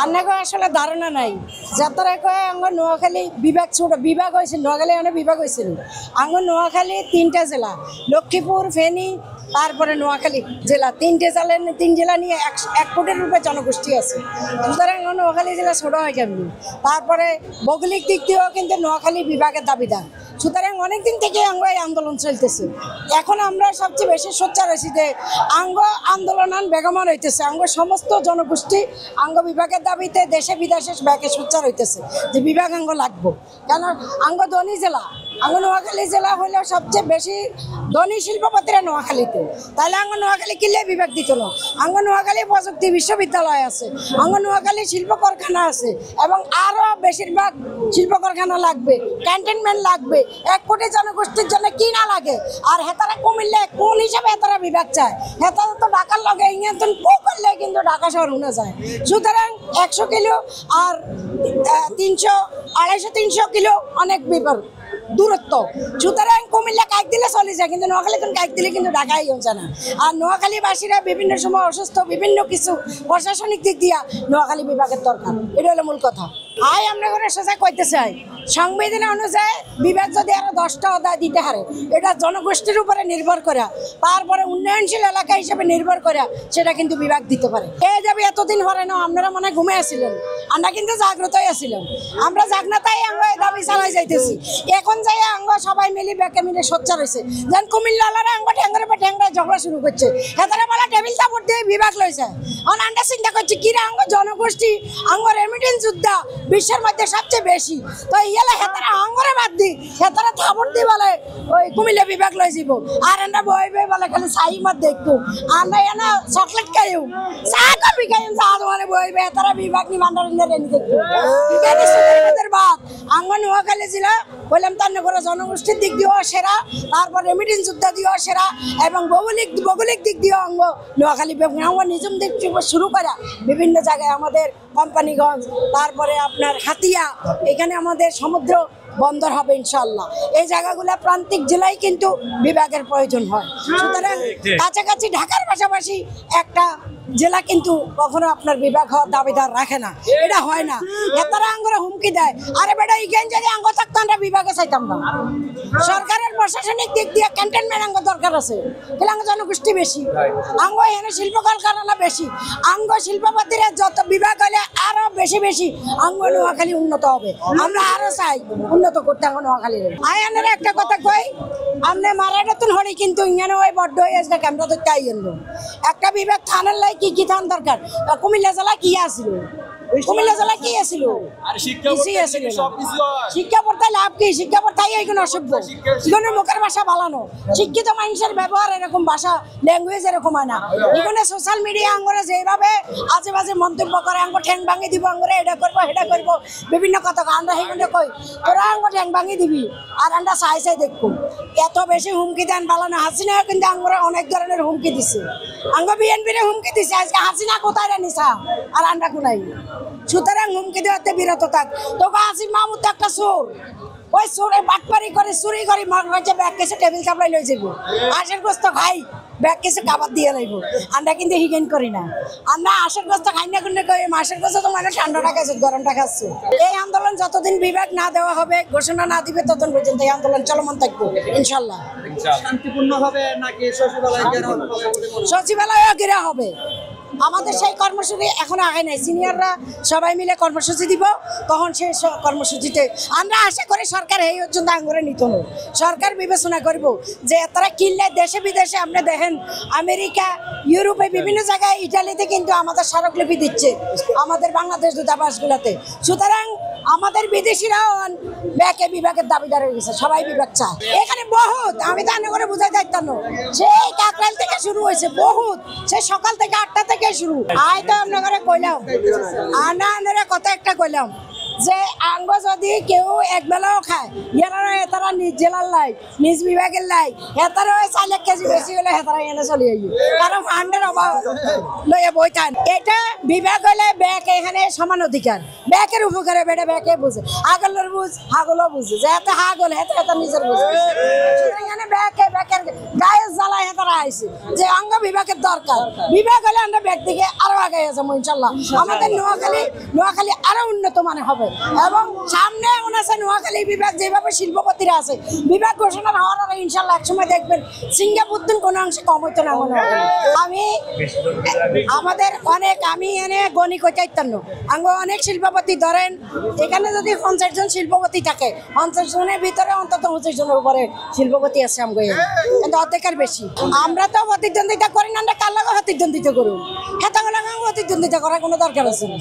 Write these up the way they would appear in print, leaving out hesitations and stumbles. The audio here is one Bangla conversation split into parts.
আন্নাকে আসলে ধারণা নাই যাত্রা কয়ে আঙ্গ নোয়াখালী বিভাগ ছোট বিভাগ হয়েছিল নোয়াখালী অনেক বিভাগ হয়েছিল আঙ্গ নোয়াখালী 3টা জেলা লক্ষ্মীপুর ফেনী তারপরে নোয়াখালী জেলা 3 জেলা নিয়ে 1 কোটির রূপে জনগোষ্ঠী আছে সুতরাং নোয়াখালী জেলা ছোট হয় কেমনি তারপরে ভৌগোলিক দিক দিয়েও কিন্তু নোয়াখালী বিভাগের দাবিদার সুতরাং অনেকদিন থেকে আঙ্গ এই আন্দোলন চলতেছে এখন আমরা সবচেয়ে বেশি সোচ্চার আছি যে আঙ্গ আন্দোলন বেগমান হইতেছে আঙ্গ সমস্ত জনগোষ্ঠী আঙ্গ বিভাগের দাবিতে দেশে বিদেশে ব্যাকে সোচ্চার হইতেছে যে বিভাগ আঙ্গ লাগবো কেন আঙ্গ ধনী জেলা আঙ্গ নোয়াখালী জেলা হইলেও সবচেয়ে বেশি ধনী শিল্পপতিরা নোয়াখালীতে তাহলে আঙ্গ নোয়াখালী কিনলে বিভাগ দিত না আঙ্গ নোয়াখালী প্রযুক্তি বিশ্ববিদ্যালয় আছে আঙ্গ নোয়াখালী শিল্প কারখানা আছে এবং আরও বেশিরভাগ শিল্প কারখানা লাগবে ক্যান্টনমেন্ট লাগবে 1 কোটি জনগোষ্ঠীর জন্য কি না লাগে আর হেতারা কুমিল্লে কোন হিসাবে হেতারা বিভাগ চায় হেতারা তো ঢাকার লগে ইংরেজন করলে কিন্তু ঢাকা শহর উঠে যায় সুতরাং 100 কিলো আর 250-300 কিলো অনেক বিপদ দূরত্ব সুতরাং কুমিল্লা কাইক দিলে চলে যায় কিন্তু নোয়াখালী কাইক দিলে কিন্তু ঢাকাই হচ্ছে না আর নোয়াখালীবাসীরা বিভিন্ন সময় অসুস্থ বিভিন্ন কিছু প্রশাসনিক দিক দিয়া নোয়াখালী বিভাগের দরকার এটা হলো মূল কথা আমরা করে সোজা কইতে চাই সংবিধান অনুযায়ী বিভাগ যদি আরো 10টা অধ্যায় দিতে পারে এটা জনগোষ্ঠীর উপরে নির্ভর করে তারপরে উন্নয়নশীল এলাকা হিসেবে নির্ভর করে সেটা কিন্তু বিভাগ দিতে পারে এই যাবে এতদিন ধরে না আপনারা মনে ঘুমে আসছিলেন আমরা কিন্তু জাগ্রত হয়েছিলাম আমরা জাগনাতাই আমরা দাবি চালাই যাইতেছি এখন যাই আঙ্গ সবাই মিলে ব্যাকে মিলে সোচ্চার হয়েছে যেন কুমিল্লারা আঙ্গ ঠ্যাংরে বা ঠ্যাংরা ঝগড়া শুরু করছে হেতারা বলা টেবিল চাপড় দিয়ে বিভাগ লইছে আমরা চিন্তা করছি কিরা আঙ্গ জনগোষ্ঠী আঙ্গ রেমিটেন্স যোদ্ধা বিশ্বের মধ্যে সবচেয়ে বেশি তো ইয়ালে হেতারা আঙ্গরে বাদ দি হেতারা থাপড় দি বলে ওই কুমিল্লা বিভাগ লই যাব আর আমরা বই বই বলে খালি চাই মত দেখবো আমরা এনা চকলেট খাইও চা কফি খাইও চা মানে বই বই হেতারা বিভাগ নি বান্দার রেনি দেখবো এখানে সুন্দরবনের বাদ আঙ্গ নোয়াখালী জেলা বললাম তার করে জনগোষ্ঠীর দিক দিয়েও সেরা তারপর রেমিটেন্স যোদ্ধা দিয়েও সেরা এবং ভৌগোলিক দিক দিয়েও অঙ্গ নোয়াখালী বিভাগ নিজম দিক শুরু করা বিভিন্ন জায়গায় আমাদের কোম্পানিগঞ্জ তারপরে আপনার হাতিয়া এখানে আমাদের সমুদ্র বন্দর হবে ইনশাআল্লাহ এই জায়গাগুলো প্রান্তিক জেলায় কিন্তু বিভাগের প্রয়োজন হয় সুতরাং কাছাকাছি ঢাকার পাশাপাশি একটা জেলা কিন্তু কখনো আপনার বিভাগ হওয়ার দাবিদার রাখে না এটা হয় না এতারা আঙ্গরে হুমকি দেয় আরে বেটা ইগেন যদি আঙ্গ থাকতো আমরা বিভাগে চাইতাম না সরকারের প্রশাসনিক দিক দিয়ে ক্যান্টনমেন্ট আঙ্গ দরকার আছে কিন্তু আঙ্গ জনগোষ্ঠী বেশি আঙ্গ এখানে শিল্প কলকারখানা বেশি আঙ্গ শিল্পপতিরা যত বিভাগ হলে আরো বেশি আঙ্গ নোয়াখালী উন্নত হবে আমরা আরো চাই উন্নত করতে আঙ্গ নোয়াখালী আয়ানের একটা কথা কই আমনে মারাডাতুন হরি কিন্তু ইংনে ওই বড় হয়ে আসলে ক্যামেরা ধরতে আইলো একটা বিভাগ থানার লাই কি থান দরকার কুমিল্লা জেলা কি আছিল কুমিল্লা জেলা কি আছিল আর শিক্ষা পড়তে লাভ কি শিক্ষা পড়তাই এইগুলো অসভ্য এগুলো মুখের ভাষা বালানো শিক্ষিত মানুষের ব্যবহার এরকম ভাষা ল্যাঙ্গুয়েজ এরকম হয় না এগুলো সোশ্যাল মিডিয়া আঙ্গরে যেভাবে আজে বাজে মন্তব্য করে আঙ্গ ঠ্যাং ভাঙি দিব আঙ্গরে এটা করবো সেটা করবো বিভিন্ন কথা আমরা সেগুলো কই তোরা আঙ্গ ঠ্যাং ভাঙি দিবি আর আমরা চাই দেখবো এত বেশি হুমকি দেন বালানো হাসিনা কিন্তু আঙ্গরে অনেক ধরনের হুমকি দিছে আঙ্গ বিএনপির হুমকি দিছে আজকে হাসিনা কোথায় নিছা আর আমরা কোনাই সুতরাং হুমকি দেওয়াতে বিরত থাক তোকে আসিফ মাহমুদ তো একটা চোর ওই চোরে বাটপারি করে চুরি করে মাঝে ব্যাগ কেসে টেবিল চাপড়াই লই যাব আশের গোস্ত খাই ব্যাগ কেসে কাবার দিয়ে লাইব আমরা কিন্তু হিগেন করি না আমরা আশের গোস্ত খাই না কিন্তু মাসের গোস্ত তো মানে ঠান্ডাটা খাচ্ছে গরমটা খাচ্ছে এই আন্দোলন যতদিন বিভাগ না দেওয়া হবে ঘোষণা না দিবে ততদিন পর্যন্ত এই আন্দোলন চলমান থাকবে ইনশাল্লাহ শান্তিপূর্ণ হবে নাকি সচিবালয়ে ঘেরা হবে আমাদের সেই কর্মসূচি এখনো আগে নাই সিনিয়ররা সবাই মিলে কর্মসূচি দিব তখন সেই কর্মসূচিতে আমরা আশা করি সরকার এই পর্যন্ত আঙ্গুরে নিত না সরকার বিবেচনা করব যে তারা কিনলে দেশে বিদেশে আপনি দেখেন আমেরিকা ইউরোপে বিভিন্ন জায়গায় ইটালিতে কিন্তু আমাদের স্মারকলিপি দিচ্ছে আমাদের বাংলাদেশ দূতাবাসগুলোতে সুতরাং আমাদের বিদেশিরাও ব্যাকে বিভাগের দাবিদার হয়ে গেছে সবাই বিভাগ চায় এখানে বহুত আমি তো আনে করে বুঝাই দায়িত্ব না সেই কাকরাইল থেকে শুরু হয়েছে বহুত সে সকাল থেকে 8টা থেকে শুরু আয় তো আপনার কইলাম আনা কথা একটা কইলাম যে আঙ্গ যদি কেউ একবেলাও খায় তারা নিজ জেলার লাই নিজ বিভাগের লাই হেতারও 4 কেজি বেশি হলে হেতারা এনে চলে যাই কারণ ফান্ডের অভাব লইয়া বইতান এটা বিভাগ হলে ব্যাগ এখানে সমান অধিকার ব্যাগের উপকারে বেড়ে ব্যাগে বুঝে আগলের বুঝ হাগলও বুঝে যে এত হাগল হেতা নিজের বুঝে এখানে ব্যাগের গায়ে জ্বালায় হেতারা আইছে যে অঙ্গ বিভাগের দরকার বিভাগ হলে আমরা ব্যাগ দিকে আরো আগে যাবো ইনশাল্লাহ আমাদের নোয়াখালী আরো উন্নত মানে হবে এবং সামনে এমন আছে নোয়াখালী বিভাগ যেভাবে শিল্পপতিরা আছে বিভাগ ঘোষণা হওয়ার আগে ইনশাল্লাহ একসময় দেখবেন সিঙ্গাপুর কোনো অংশে কম হইতো না আমি আমাদের আমি এনে গণি কইতাইতাম আঙ্গ অনেক শিল্পপতি ধরেন এখানে যদি 50 জন শিল্পপতি থাকে 50 জনের ভিতরে অন্তত 25 জনের উপরে শিল্পপতি আছে আমগো কিন্তু অর্ধেকের বেশি আমরা তো প্রতিদ্বন্দ্বিতা করি না আমরা কার লাগে প্রতিদ্বন্দ্বিতা করুন হেতাগুলো প্রতিদ্বন্দ্বিতা করার কোনো দরকার আছে না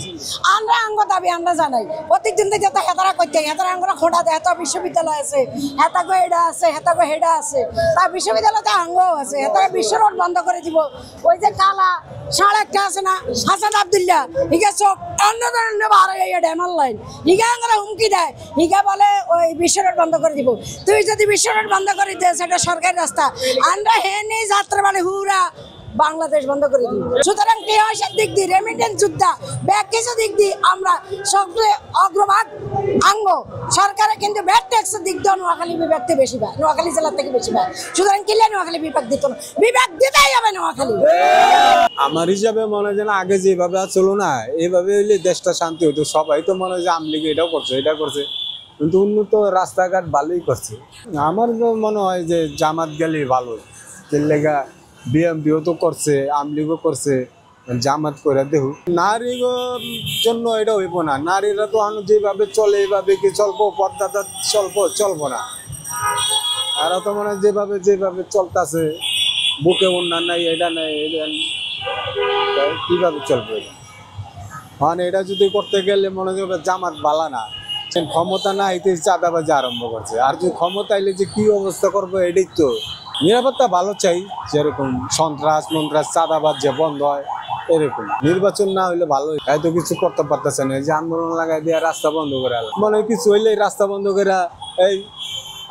আমরা আঙ্গ দাবি আমরা জানাই প্রতিদ্বন্দ্বিতা হেতারা করতে হেতারা আঙ্গরা খোঁড়া দেয় হেতা বিশ্ববিদ্যালয় আছে হেতাগো এটা আছে হেতাগো হেডা আছে তার বিশ্ববিদ্যালয়তে আঙ্গ আছে হেতারা বিশ্ব রোড বন্ধ করে দিব ওই যে কালা সাড়ে একটা আছে না হাসান আব্দুল্লাহ হিগা চোখ অন্য ধরনের বাড়ে ড্যামার লাইন হিগা আঙ্গরা হুমকি দেয় হিগা বলে ওই বিশ্ব রোড বন্ধ করে দিব তুই যদি বিশ্ব রোড বন্ধ করে দিস সেটা সরকারি রাস্তা আমরা হেনে যাত্রা মানে হুরা বাংলাদেশ বন্ধ করে দিই সুতরাং টিআইএসের দিক দিয়ে রেমিটেন্স যোদ্ধা ব্যাগ কিছু দিক দিয়ে আমরা সবচেয়ে অগ্রভাগ আঙ্গ সরকারের কিন্তু ব্যাট ট্যাক্সের দিক দিয়ে নোয়াখালী বিভাগ থেকে বেশি পায় নোয়াখালী জেলার থেকে বেশি পায় সুতরাং কিলে নোয়াখালী বিভাগ দিত না বিভাগ দিতেই হবে নোয়াখালী আমার হিসাবে মনে হয় যেন আগে যেভাবে চলো না এইভাবে হইলে দেশটা শান্তি হইতো সবাই তো মনে হয় যে আওয়ামী লীগ এটাও করছে এটা করছে কিন্তু উন্নত রাস্তাঘাট ভালোই করছে আমার মনে হয় যে জামাত গেলে ভালো লেগা বিএমপিও তো করছে আওয়ামী লীগও করছে জামাত করে দেহ নারীর জন্য এটা হইব না নারীরা তো যেভাবে চলে এইভাবে কি চলবো পর্দাটা চলবো না আর তো মনে হয় যেভাবে চলতেছে বুকে অন্যান্য নাই এটা নাই কিভাবে চলবে মানে এটা যদি করতে গেলে মনে হয় জামাত বালা না ক্ষমতা না এতে চাঁদাবাজি আরম্ভ করছে আর যদি ক্ষমতা এলে যে কি অবস্থা করবো এটাই তো নিরাপত্তা ভালো চাই যেরকম সন্ত্রাস মন্ত্রাস চাঁদাবাজ যে বন্ধ হয় এরকম নির্বাচন না হইলে ভালো এত কিছু করতে পারতেছে না যে আন্দোলন লাগাই দিয়ে রাস্তা বন্ধ করে মনে হয় কিছু হইলে রাস্তা বন্ধ করে এই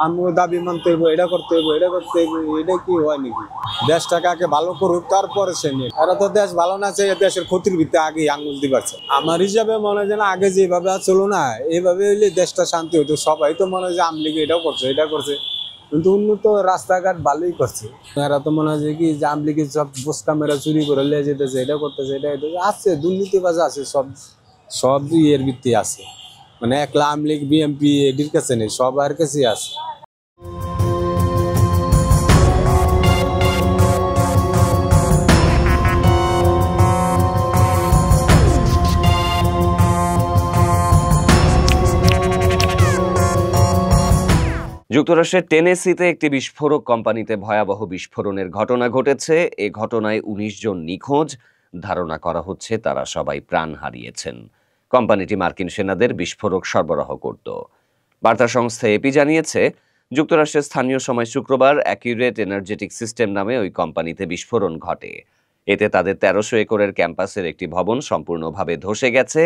আমি দাবি মানতে হইব এটা করতে হইব এটা করতে হইব এটা কি হয় নাকি দেশটাকে আগে ভালো করুক তারপরে সে নিয়ে এরা তো দেশ ভালো না চাই দেশের ক্ষতির ভিত্তি আগেই আঙুল দিতে পারছে আমার হিসাবে মনে হয় যেন আগে যেভাবে চলো না এইভাবে হইলে দেশটা শান্তি হইতো সবাই তো মনে হয় যে আওয়ামী লীগ এটাও করছে এটা করছে কিন্তু উন্নত রাস্তাঘাট ভালোই করছে এরা তো মনে হয় যে কি যে আওয়ামী লীগের সব বস্তা মেরা চুরি করে লিয়ে যেতেছে এটা করতেছে এটা আছে দুর্নীতিবাজ আছে সব ইয়ের ভিত্তি আছে মানে একলা আওয়ামী লীগ বিএমপি এটির কাছে নেই সবার কাছেই আছে যুক্তরাষ্ট্রের টেনেসিতে একটি বিস্ফোরক কোম্পানিতে ভয়াবহ বিস্ফোরণের ঘটনা ঘটেছে। এ ঘটনায় ১৯ জন নিখোঁজ, ধারণা করা হচ্ছে তারা সবাই প্রাণ হারিয়েছেন। কোম্পানিটি মার্কিন সেনাদের বিস্ফোরক সরবরাহ করত। বার্তা সংস্থা এপি জানিয়েছে, যুক্তরাষ্ট্রের স্থানীয় সময় শুক্রবার অ্যাকিউরেট এনার্জেটিক সিস্টেম নামে ওই কোম্পানিতে বিস্ফোরণ ঘটে। এতে তাদের ১৩০০ একরের ক্যাম্পাসের একটি ভবন সম্পূর্ণভাবে ধসে গেছে।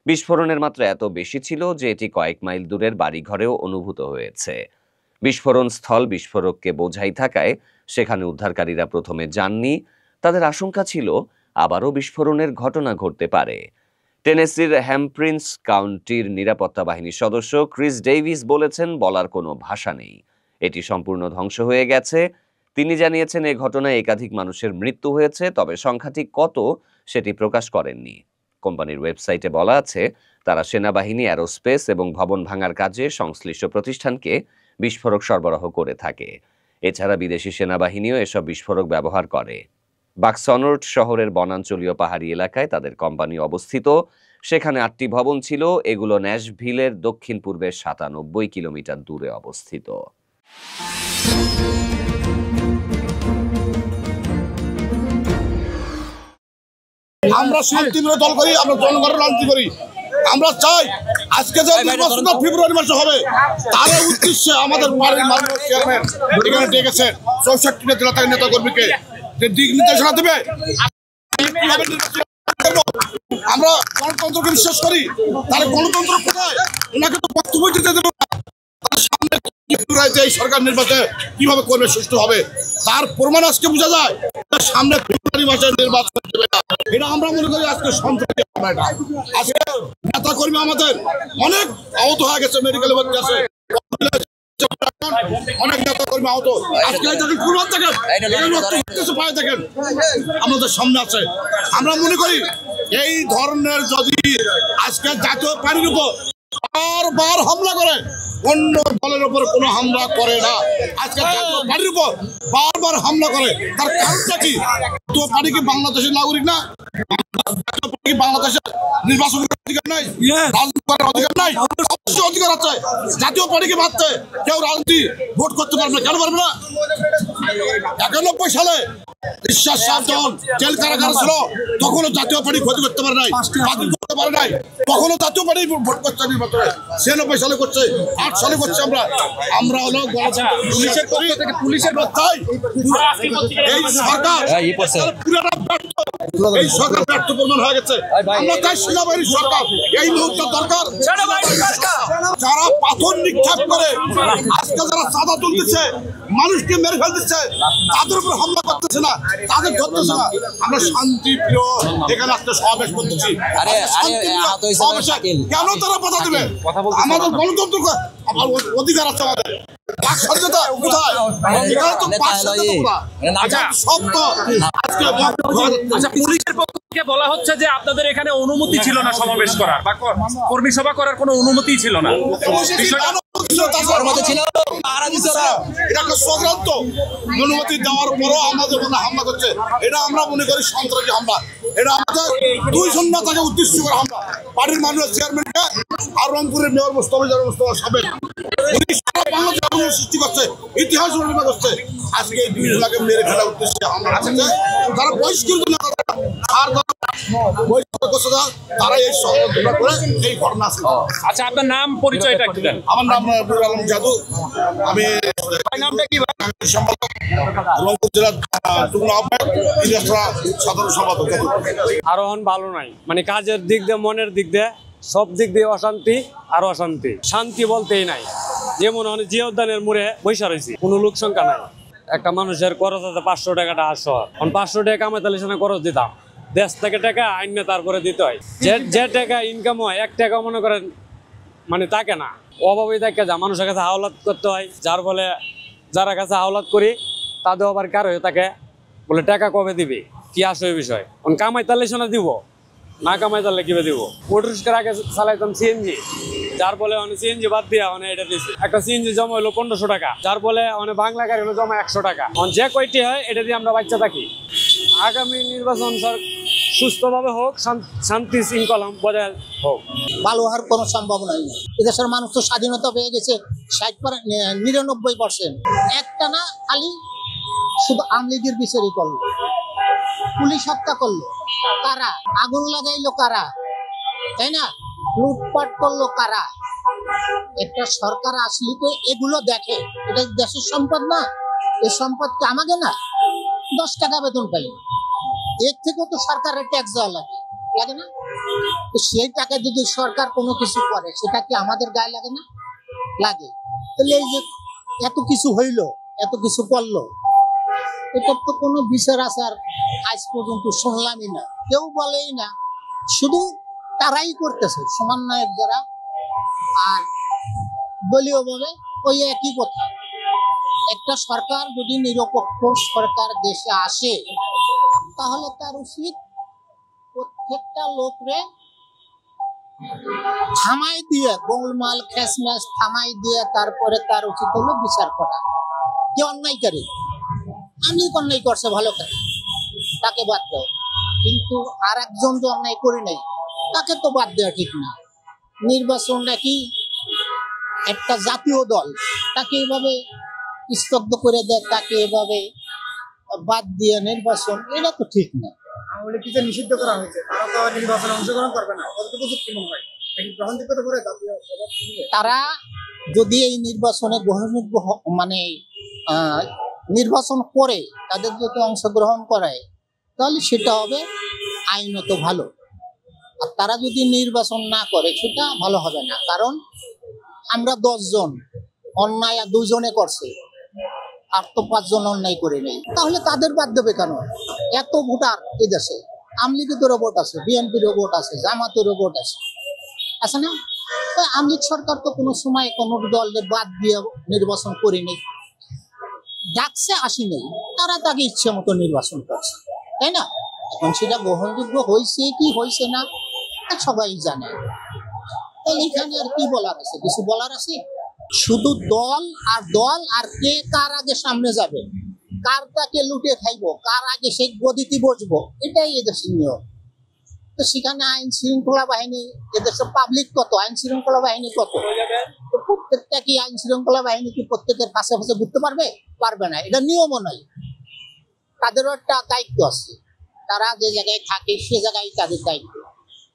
বিস্ফোরণের মাত্রা এত বেশি ছিল যে এটি কয়েক মাইল দূরের বাড়িঘরেও অনুভূত হয়েছে। বিস্ফোরণ স্থল বিস্ফোরককে বোঝাই থাকায় সেখানে উদ্ধারকারীরা প্রথমে যাননি। তাদের আশঙ্কা ছিল আবারও বিস্ফোরণের ঘটনা ঘটতে পারে। টেনেসির হ্যাম্প্রিন্স কাউন্টির নিরাপত্তা বাহিনীর সদস্য ক্রিস ডেভিস বলেছেন, বলার কোনো ভাষা নেই, এটি সম্পূর্ণ ধ্বংস হয়ে গেছে। তিনি জানিয়েছেন, এ ঘটনায় একাধিক মানুষের মৃত্যু হয়েছে, তবে সংখ্যাটি কত সেটি প্রকাশ করেননি। কোম্পানির ওয়েবসাইটে বলা আছে, তারা সেনাবাহিনী, অ্যারোস্পেস এবং ভবন ভাঙার কাজে সংশ্লিষ্ট প্রতিষ্ঠানকে বিস্ফোরক সরবরাহ করে থাকে। এছাড়া বিদেশি সেনাবাহিনীও এসব বিস্ফোরক ব্যবহার করে। বাক্সনর্ট শহরের বনাঞ্চলীয় পাহাড়ি এলাকায় তাদের কোম্পানি অবস্থিত। সেখানে ৮টি ভবন ছিল। এগুলো ন্যাশভিলের দক্ষিণ পূর্বে ৯৭ কিলোমিটার দূরে অবস্থিত। আমরা শান্তিপূর্ণ দল করি, আমরা জনগণের রাজনীতি করি। আমরা চাই আজকে যে নির্বাচনটা ফেব্রুয়ারি মাসে হবে, তার উদ্দেশ্যে আমাদের বাড়ির মাননীয় চেয়ারম্যান এখানে ডেকেছেন ৬৪টা জেলা থেকে নেতা কর্মীকে যে দিক নির্দেশনা দেবে। আমরা গণতন্ত্রকে বিশ্বাস করি, তাহলে গণতন্ত্র কোথায়? ওনাকে তো বক্তব্য দিতে দেবো না। সামনে এই সরকার নির্বাচনে কিভাবে করবে, সুষ্ঠু হবে, তার প্রমাণ আজকে বোঝা যায়। সামনে ফেব্রুয়ারি মাসে নির্বাচন দেবে না, এটা আমরা মনে করি আজকে সন্ত্রাসী। আজকে নেতা কর্মী আমাদের অনেক আহত হয়ে গেছে, মেডিকেলে ভর্তি আছে, অনেক নেতা কর্মী আহত। আজকে দেখেন কুরবান দেখেন, দেখেন আমাদের সামনে আছে। আমরা মনে করি এই ধরনের যদি আজকে জাতীয় পার্টির উপর বারবার হামলা করে, অন্য দলের উপর কোনো হামলা করে না, আজকে জাতীয় পার্টির উপর বারবার হামলা করে, তার কারণটা কি? তো পার্টি কি বাংলাদেশের নাগরিক না? বাংলাদেশের নির্বাচনের অধিকার নাই, রাজনীতি করার অধিকার নাই? অবশ্যই অধিকার আছে। জাতীয় পার্টিকে বাদতে কেউ রাজনীতি ভোট করতে পারবে, কেন পারবে না? 91 সালে বিশ্বাস যখন জেল কারাগার ছিল, তখনও জাতীয় পার্টি ক্ষতি করতে পারে নাই, বাতিল করতে পারে নাই, তখনও জাতীয় পার্টি ভোট করতে নির্বাচনে 96 সালে করছে, 8 সালে করছে। আমরা হলো পুলিশের তাই এই সরকার এই সরকার ব্যর্থ প্রমাণ হয়ে গেছে। আমরা চাই সেনাবাহিনীর সরকার এই মুহূর্তে দরকার। যারা পাথর নিক্ষেপ করে আজকে যারা চাঁদা তুলতেছে, মানুষকে মেরে ফেলতেছে, তাদের উপর হামলা করতেছে না, তাদের ধরতেছে না। আমরা শান্তি প্রিয় এখানে আজকে সমাবেশ করতেছি, কেন তারা বাধা দেবে? আমাদের গণতন্ত্র অধিকার আছে, আমাদের বাক স্বাধীনতা কোথায়? এখানে তো বাক স্বাধীনতা সব তো আজকে পুলিশের পক্ষ থেকে বলা হচ্ছে যে আপনাদের এখানে অনুমতি ছিল না সমাবেশ করার বা কর্মী সভা করার কোনো অনুমতি ছিল না। অনুমতি দেওয়ার পরও আমাদের মনে হামলা করছে, এটা আমরা মনে করি সন্ত্রাসী হামলা। এটা আমাদের 2 জন নেতাকে উদ্দেশ্য করে হামলা। পার্টির মাননীয় চেয়ারম্যানকে আর রংপুরের মেয়র মোস্তফা সাবেক বাংলাদেশ সৃষ্টি করছে, ইতিহাস রচনা করছে। আজকে এই 2 জনকে মেরে ফেলার উদ্দেশ্যে হামলা করছে। তারা বহিষ্কৃত নেতা, আর তারা এই ষড়যন্ত্র করে এই ঘটনা আছে। আচ্ছা, আপনার নাম পরিচয়টা একটু দেন। আমার নাম নুরুল আলম জাদু, আমি নামটা কি রংপুর জেলার সাধারণ সম্পাদক। আরোহণ ভালো নাই, মানে কাজের দিক দিয়ে, মনের দিক দিয়ে, সব দিক দিয়ে অশান্তি আর অশান্তি। শান্তি বলতেই নাই। যেমন জিয়া উদ্যানের মোড়ে বৈশা রয়েছি, কোনো লোক সংখ্যা নাই। একটা মানুষের খরচ আছে 500 টাকাটা 800, 500 টাকা কামাই তাহলে সেখানে খরচ দিতাম, দেশ থেকে টাকা আইনে তারপরে দিতে হয়। যে টাকা ইনকাম হয় 1 টাকা মনে করেন মানে তাকে না, অভাবেই থাকে যা মানুষের কাছে হাওলাত করতে হয়। যার ফলে যারা কাছে হাওলাত করি তাদের আবার কার হয়ে থাকে, বলে টাকা কবে দিবি, কি আসে বিষয়। কামাই তাহলে সেনা দিব, না কামাই তাহলে কিভাবে দিব। মোটরসাইকেল আগে চালাইতাম সিএনজি, যার ফলে সিএনজি বাদ দিয়া এটা দিয়েছি। একটা সিএনজি জমা হলো 1500 টাকা, যার ফলে বাংলা গাড়ি হলো জমা 100 টাকা। যে কয়টি হয় এটা দিয়ে আমরা বাচ্চা থাকি। আগামী নির্বাচন সুস্থভাবে হোক, শান্তি শৃঙ্খলা বজায় হোক। ভালো হওয়ার কোনো সম্ভাবনা নেই। এদেশের মানুষ তো স্বাধীনতা পেয়ে গেছে 99%। একটা না, খালি শুধু আওয়ামী লীগের বিচারই করলো, পুলিশ হত্যা করলো কারা, আগুন লাগাইলো কারা, তাই না, লুটপাট করলো কারা। একটা সরকার আসলে তো এগুলো দেখে, এটা দেশের সম্পদ না, এই সম্পদকে আমাকে না 10 টাকা বেতন পাই, এর থেকেও তো সরকারের ট্যাক্স দেওয়া লাগে না? তো সেই টাকা যদি সরকার কোনো কিছু করে, সেটা কি আমাদের গায়ে লাগে না? লাগে। তাহলে এই যে এত কিছু হইলো, এত কিছু করলো, এটার তো কোনো বিচার আচার আজ পর্যন্ত শুনলামই না, কেউ বলেই না। শুধু তারাই করতেছে, সমন্বয়ক যারা, আর দলীয়ভাবে ওই একই কথা। একটা সরকার যদি নিরপেক্ষ সরকার দেশে আসে, তাহলে তার উচিত প্রত্যেকটা লোকরে থামাই দিয়ে, গোলমাল খেসম্যাস থামাই দিয়ে, তারপরে তার উচিত হলো বিচার করা। যে অন্যায়কারী, আমি অন্যায় করছে ভালো করে, তাকে বাদ দাও, কিন্তু আর একজন যে অন্যায় করি নাই তাকে তো বাদ দেওয়া ঠিক না। নির্বাচন নাকি একটা জাতীয় দল, তাকে এভাবে স্তব্ধ করে দেয়, তাকে এভাবে বাদ দিয়ে নির্বাচন, এটা তো ঠিক না। আওয়ামী লীগকে নিষিদ্ধ করা হয়েছে, তারা তো নির্বাচনে অংশগ্রহণ করবে না, কতটুকু যুক্তি মনে হয়? গ্রহণযোগ্যতা করে তারা যদি এই নির্বাচনে গ্রহণযোগ্য মানে নির্বাচন করে তাদের যদি অংশগ্রহণ করায়, তাহলে সেটা হবে আইনত ভালো। আর তারা যদি নির্বাচন না করে সেটা ভালো হবে না, কারণ আমরা 10 জন অন্যায় আর 2 জনে করছে, আর তো 5 জন অন্যায় করে নেই, তাহলে তাদের বাদ দেবে কেন? এত ভোটার এই দেশে, আওয়ামী লীগেরও ভোট আছে, বিএনপিরও ভোট আছে, জামাতেরও ভোট আছে না? তো আওয়ামী লীগ সরকার তো কোনো সময় কোনো দলের বাদ দিয়ে নির্বাচন করেনি, ডাকছে আসি নেই, তারা তাকে ইচ্ছে মতো নির্বাচন করছে, তাই না? এখন সেটা গ্রহণযোগ্য হয়েছে কি হয়েছে না সবাই জানে। তাহলে এখানে আর কি বলার আছে? কিছু বলার আছে? শুধু দল আর কে কার আগে সামনে যাবে, কার তাকে লুটে খাইবো, কার আগে সেই গদিতে বসবো, এটাই এদেশের নিয়ম। তো সেখানে আইন শৃঙ্খলা বাহিনী, এদেশের পাবলিক কত, আইন শৃঙ্খলা বাহিনী কত, তো প্রত্যেকটা কি আইন শৃঙ্খলা বাহিনী কি প্রত্যেকের পাশে পাশে ঘুরতে পারবে না, এটা নিয়মও নয়। তাদেরও একটা দায়িত্ব আছে, তারা যে জায়গায় থাকে সে জায়গায় তাদের দায়িত্ব।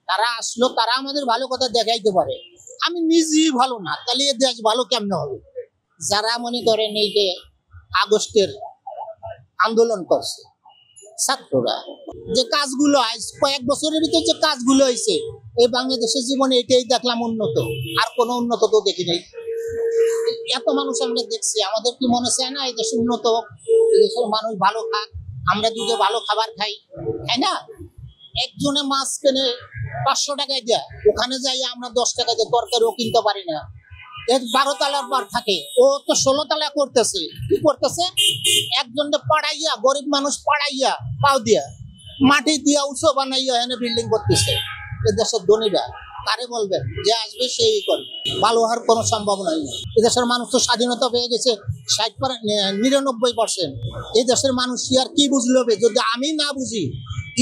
তারা আসলো, তারা আমাদের ভালো কথা দেখাইতে পারে। আমি নিজেই ভালো না, তাহলে এ দেশ ভালো কেমনে হবে? যারা মনে করেন এই যে আগস্টের আন্দোলন করছে ছাত্ররা, যে কাজগুলো আজ কয়েক বছরের ভিতরে যে কাজগুলো হয়েছে, এই বাংলাদেশের জীবনে এটাই দেখলাম উন্নত, আর কোনো উন্নত তো দেখি নাই। এত মানুষ আমরা দেখছি, আমাদের কি মনে চায় না এই দেশ উন্নত হোক, এই দেশের মানুষ ভালো খাক, আমরা দুটো ভালো খাবার খাই, তাই না? একজনে মাছ কেনে 500 টাকায় দেয়, ওখানে যাই আমরা 10 টাকা দিয়ে তরকারিও কিনতে পারি না। 12 তলার বার থাকে, ও তো 16 তলা করতেছে। কি করতেছে? একজনকে পাড়াইয়া, গরিব মানুষ পাড়াইয়া, পাও দিয়া মাটি দিয়া উঁচু বানাইয়া এনে বিল্ডিং করতেছে। এদেশের ধনীরা কারে বলবেন? যে আসবে সেই করবে, ভালো হওয়ার কোনো সম্ভাবনাই নেই। এদেশের মানুষ তো স্বাধীনতা পেয়ে গেছে 99%। এই দেশের মানুষ আর কি বুঝলে হবে? যদি আমি না বুঝি,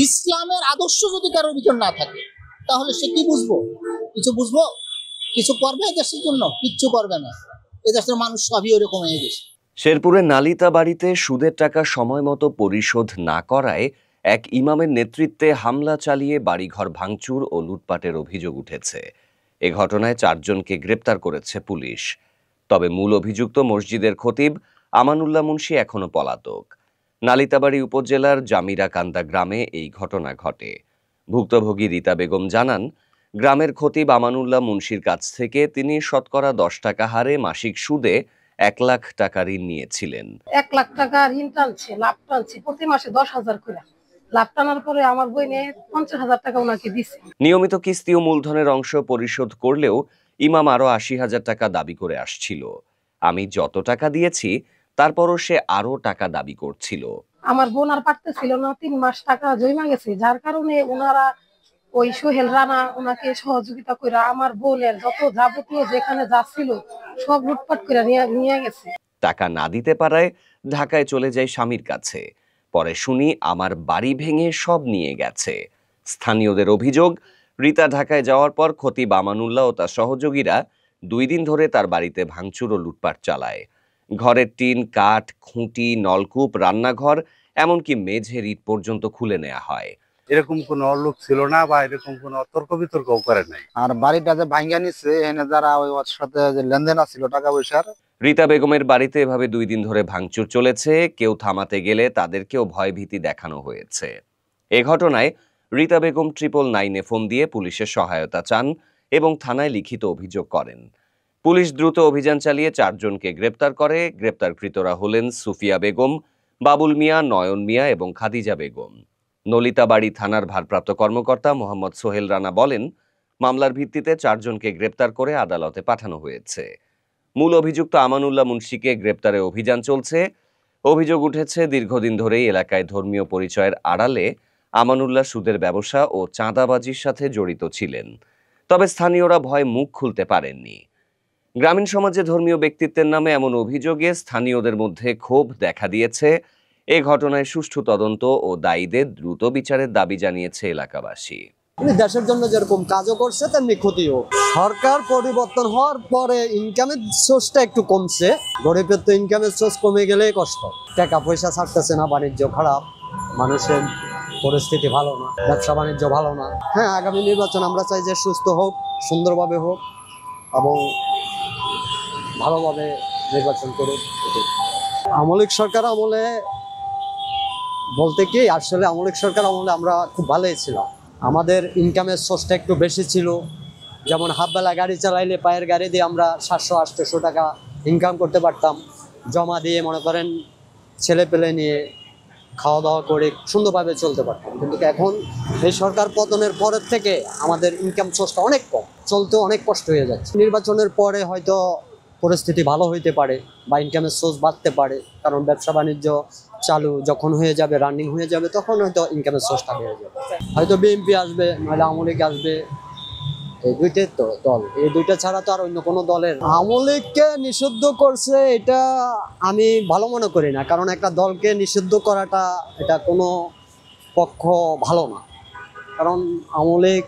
ইসলামের আদর্শ যদি কারোর ভিতর না থাকে, তাহলে সে কি বুঝবো? কিছু বুঝবো? কিছু করবে দেশের জন্য? কিচ্ছু করবে না। এদেশের মানুষ সবই ওরকম হয়ে গেছে। শেরপুরে নালিতা বাড়িতে সুদের টাকা সময় মতো পরিশোধ না করায় এক ইমামের নেতৃত্বে হামলা চালিয়ে বাড়িঘর ভাঙচুর ও লুটপাটের অভিযোগ উঠেছে। এ ঘটনায় 4 জনকে গ্রেপ্তার করেছে পুলিশ। তবে মূল অভিযুক্ত মসজিদের খতিব আমানুল্লাহ মুন্সি এখনো পলাতক। নালিতাবাড়ি উপজেলার জামিরাকান্দা গ্রামে এই ঘটনা ঘটে। ভুক্তভোগী রীতা বেগম জানান, গ্রামের খতিব আমানুল্লাহ মুন্সির কাছ থেকে তিনি শতকরা 10 টাকা হারে মাসিক সুদে 1 লাখ টাকা ঋণ নিয়েছিলেন। 1 লাখ টাকা ঋণ টানছে, লাভ টানছে, প্রতি মাসে 10,000 করে। লাভ টানার পরে আমার বইনে 50,000 টাকা ওনাকে দিছে। নিয়মিত কিস্তি ও মূলধনের অংশ পরিশোধ করলেও ইমাম আরো 80,000 টাকা দাবি করে আসছিল। আমি যত টাকা দিয়েছি তারপরও সে আরো টাকা দাবি করছিল। আমার বোন আর পারতেছিল না, 3 মাস টাকা জমা গেছে, যার কারণে ওনারা ওই সোহেল রানা ওনাকে সহযোগিতা করে আমার বোনের যত যাবতীয় যেখানে যা ছিল সব লুটপাট করে নিয়ে গেছে। টাকা না দিতে পারায় ঢাকায় চলে যায় স্বামীর কাছে। পরে শুনি আমার বাড়ি ভেঙে সব নিয়ে গেছে। স্থানীয়দের অভিযোগ, রীতা ঢাকায় যাওয়ার পর খতিব আমানুল্লাহ ও তার সহযোগীরা 2 দিন ধরে তার বাড়িতে ভাঙচুর ও লুটপাট চালায়। ঘরের টিন, কাঠ, খুঁটি, নলকূপ, রান্নাঘর, এমনকি মেঝের ইট পর্যন্ত খুলে নেওয়া হয়। এরকম কোনো লোক ছিল না বা এরকম কোনো তর্ক বিতর্ক করে নাই। আর বাড়িটা যে ভাঙ্গা নিচ্ছে, এখানে যারা ওই ওর সাথে যে লেনদেন ছিল টাকা পয়সার। রীতা বেগমের বাড়িতে এভাবে 2 দিন ধরে ভাঙচুর চলেছে। কেউ থামাতে গেলে তাদেরকেও ভয়ভীতি দেখানো হয়েছে। এ ঘটনায় রীতা বেগম 999-এ ফোন দিয়ে পুলিশের সহায়তা চান এবং থানায় লিখিত অভিযোগ করেন। পুলিশ দ্রুত অভিযান চালিয়ে 4 জনকে গ্রেপ্তার করে। গ্রেপ্তারকৃতরা হলেন সুফিয়া বেগম, বাবুল মিয়া, নয়ন মিয়া এবং খাদিজা বেগম। নলিতাবাড়ি থানার ভারপ্রাপ্ত কর্মকর্তা মোহাম্মদ সোহেল রানা বলেন, মামলার ভিত্তিতে 4 জনকে গ্রেপ্তার করে আদালতে পাঠানো হয়েছে। মূল অভিযুক্ত আমানুল্লাহ মুন্সিকে গ্রেপ্তারে অভিযান চলছে। অভিযোগ উঠেছে, দীর্ঘদিন ধরেই এলাকায় ধর্মীয় পরিচয়ের আড়ালে আমানুল্লাহ সুদের ব্যবসা ও চাঁদাবাজির সাথে জড়িত ছিলেন। তবে স্থানীয়রা ভয়ে মুখ খুলতে পারেননি। গ্রামীণ সমাজে ধর্মীয় ব্যক্তিত্বের নামে এমন অভিযোগে স্থানীয়দের মধ্যে ক্ষোভ দেখা দিয়েছে। এ ঘটনায় সুষ্ঠু তদন্ত ও দায়ীদের দ্রুত বিচারের দাবি জানিয়েছে এলাকাবাসী। দেশের জন্য যেরকম কাজও করছে তেমনি ক্ষতিও। সরকার পরিবর্তন হওয়ার পরে ইনকামের সোর্সটা একটু কমছে। গরিবের তো ইনকামের সোর্স কমে গেলে কষ্ট, টাকা পয়সা ছাড়তেছে না, বাণিজ্য খারাপ, মানুষের পরিস্থিতি ভালো না, ব্যবসা বাণিজ্য ভালো না। হ্যাঁ, আগামী নির্বাচন আমরা চাই যে সুস্থ হোক, সুন্দরভাবে হোক এবং ভালোভাবে নির্বাচন করুক। আওয়ামী লীগ সরকার আমলে বলতে কি আসলে আওয়ামী লীগ সরকার আমলে আমরা খুব ভালোই ছিলাম। আমাদের ইনকামের সোর্সটা একটু বেশি ছিল। যেমন হাফবেলা গাড়ি চালাইলে পায়ের গাড়ি দিয়ে আমরা 700-800 টাকা ইনকাম করতে পারতাম, জমা দিয়ে মনে করেন ছেলে পেলে নিয়ে খাওয়া দাওয়া করে সুন্দরভাবে চলতে পারতাম। কিন্তু এখন এই সরকার পতনের পরের থেকে আমাদের ইনকাম সোর্সটা অনেক কম, চলতে অনেক কষ্ট হয়ে যাচ্ছে। নির্বাচনের পরে হয়তো পরিস্থিতি ভালো হইতে পারে বা ইনকামের সোর্স বাড়তে পারে, কারণ ব্যবসা বাণিজ্য চালু যখন হয়ে যাবে, রানিং হয়ে যাবে, তখন হয়তো ইনকামের সোর্সটা হয়ে যাবে। হয়তো বিএনপি আসবে, নাহলে আওয়ামী লীগ আসবে, এই দুইটাই তো দল, এই দুইটা ছাড়া তো আর অন্য কোনো দলের। আওয়ামী লীগকে নিষিদ্ধ করছে এটা আমি ভালো মনে করি না, কারণ একটা দলকে নিষিদ্ধ করাটা এটা কোনো পক্ষ ভালো না। কারণ আওয়ামী লীগ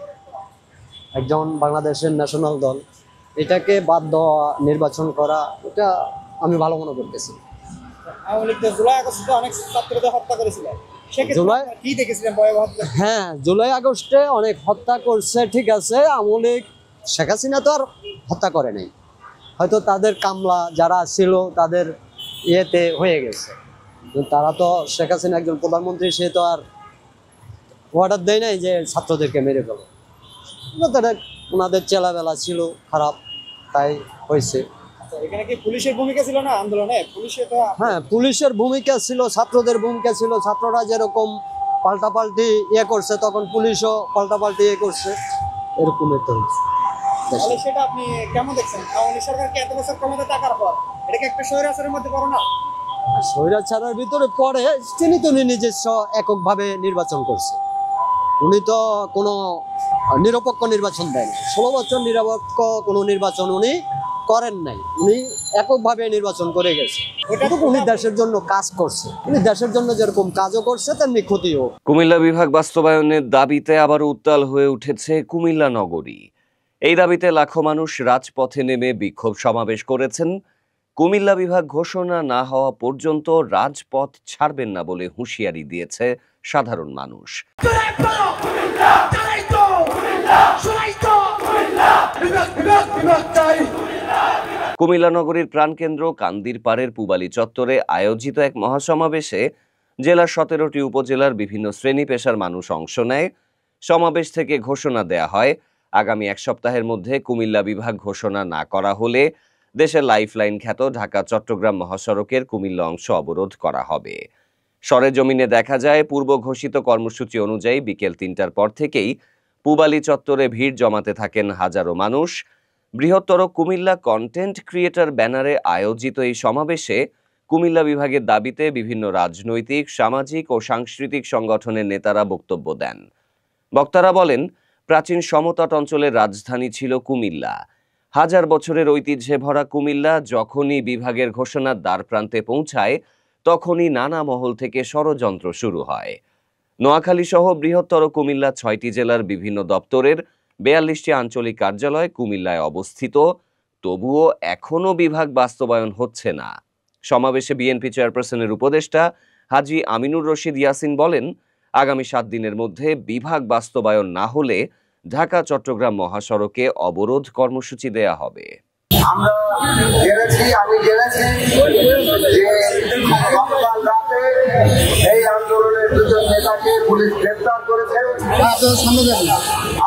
একজন বাংলাদেশের ন্যাশনাল দল, এটাকে বাদ দেওয়া, নির্বাচন করা, এটা আমি ভালো মনে করতেছি। আওয়ামী লীগ জুলাই আগস্টে অনেক ছাত্রদের হত্যা করেছিল, কি দেখেছিলেন? হ্যাঁ, জুলাই আগস্টে অনেক হত্যা করছে, ঠিক আছে। আওয়ামী লীগ শেখ হাসিনা তো আর হত্যা করে নাই, হয়তো তাদের কামলা যারা ছিল তাদের ইয়েতে হয়ে গেছে। তারা তো শেখ হাসিনা একজন প্রধানমন্ত্রী, সে তো আর অর্ডার দেয় নাই যে ছাত্রদেরকে মেরে ফেলো। তারা ওনাদের চেলাবেলা ছিল খারাপ, তাই হয়েছে। এখানে কি পুলিশের ভূমিকা ছিল না আন্দোলনে? হ্যাঁ, পুলিশের ভূমিকা ছিল, ছাত্রদের ভূমিকা ছিল। ছাত্ররা যেরকম পাল্টাপাল্টি ইয়ে করছে, তখন পুলিশও পাল্টাপাল্টি ইয়ে করছে, এরকম তো তাহলে সেটা আপনি কেমন দেখছেন? আওয়ামী লীগ সরকারকে এত বছর ক্ষমতা থাকার পর এটা কি একটা স্বৈরাচারের মধ্যে পড়ে না? স্বৈরাচারের ভিতরে পড়ে। তিনি তো নিজস্ব এককভাবে নির্বাচন করছে, উনি তো কোনো নিরপেক্ষ নির্বাচন দেয়নি। 16 বছর নিরপেক্ষ কোনো নির্বাচন উনি করেন নাই, উনি এককভাবে নির্বাচন করে গেছে। উনি দেশের জন্য কাজ করছে, উনি দেশের জন্য যেরকম কাজও করছে তেমনি ক্ষতিও। কুমিল্লা বিভাগ বাস্তবায়নের দাবিতে আবার উত্তাল হয়ে উঠেছে কুমিল্লা নগরী। এই দাবিতে লাখো মানুষ রাজপথে নেমে বিক্ষোভ সমাবেশ করেছেন। কুমিল্লা বিভাগ ঘোষণা না হওয়া পর্যন্ত রাজপথ ছাড়বেন না বলে হুঁশিয়ারি দিয়েছে সাধারণ মানুষ। কুমিল্লা নগরীর প্রাণকেন্দ্র কান্দির পাড়ের পুবালী চত্বরে আয়োজিত এক মহাসমাবেশে জেলার 17টি উপজেলার বিভিন্ন শ্রেণী পেশার মানুষ অংশ নেয়। সমাবেশ থেকে ঘোষণা দেয়া হয়, আগামী এক সপ্তাহের মধ্যে কুমিল্লা বিভাগ ঘোষণা না করা হলে দেশের লাইফলাইন খ্যাত ঢাকা চট্টগ্রাম মহাসড়কের কুমিল্লা অংশ অবরোধ করা হবে। সরেজমিনে দেখা যায়, পূর্ব ঘোষিত কর্মসূচি অনুযায়ী বিকেল 3টার পর থেকেই পুবালী চত্বরে ভিড় জমাতে থাকেন হাজারো মানুষ। বৃহত্তর কুমিল্লা কন্টেন্ট ক্রিয়েটর ব্যানারে আয়োজিত এই সমাবেশে কুমিল্লা বিভাগের দাবিতে বিভিন্ন রাজনৈতিক, সামাজিক ও সাংস্কৃতিক সংগঠনের নেতারা বক্তব্য দেন। বক্তারা বলেন, প্রাচীন সমতট অঞ্চলের রাজধানী ছিল কুমিল্লা। হাজার বছরের ঐতিহ্যে ভরা কুমিল্লা যখনই বিভাগের ঘোষণার দ্বারপ্রান্তে পৌঁছায়, তখনই নানা মহল থেকে ষড়যন্ত্র শুরু হয়। নোয়াখালী সহ বৃহত্তর কুমিল্লা 6টি জেলার বিভিন্ন দপ্তরের 42টি আঞ্চলিক কার্যালয় কুমিল্লায় অবস্থিত, তবুও এখনও বিভাগ বাস্তবায়ন হচ্ছে না। সমাবেশে বিএনপি চেয়ারপারসনের উপদেষ্টা হাজী আমিনুর রশিদ ইয়াসিন বলেন, আগামী 7 দিনের মধ্যে বিভাগ বাস্তবায়ন না হলে ঢাকা চট্টগ্রাম মহাসড়কে অবরোধ কর্মসূচি দেয়া হবে। আমরা জেনেছি, আমি জেনেছি যে গতকাল রাতে এই আন্দোলনের 2 নেতাকে পুলিশ গ্রেফতার করেছে।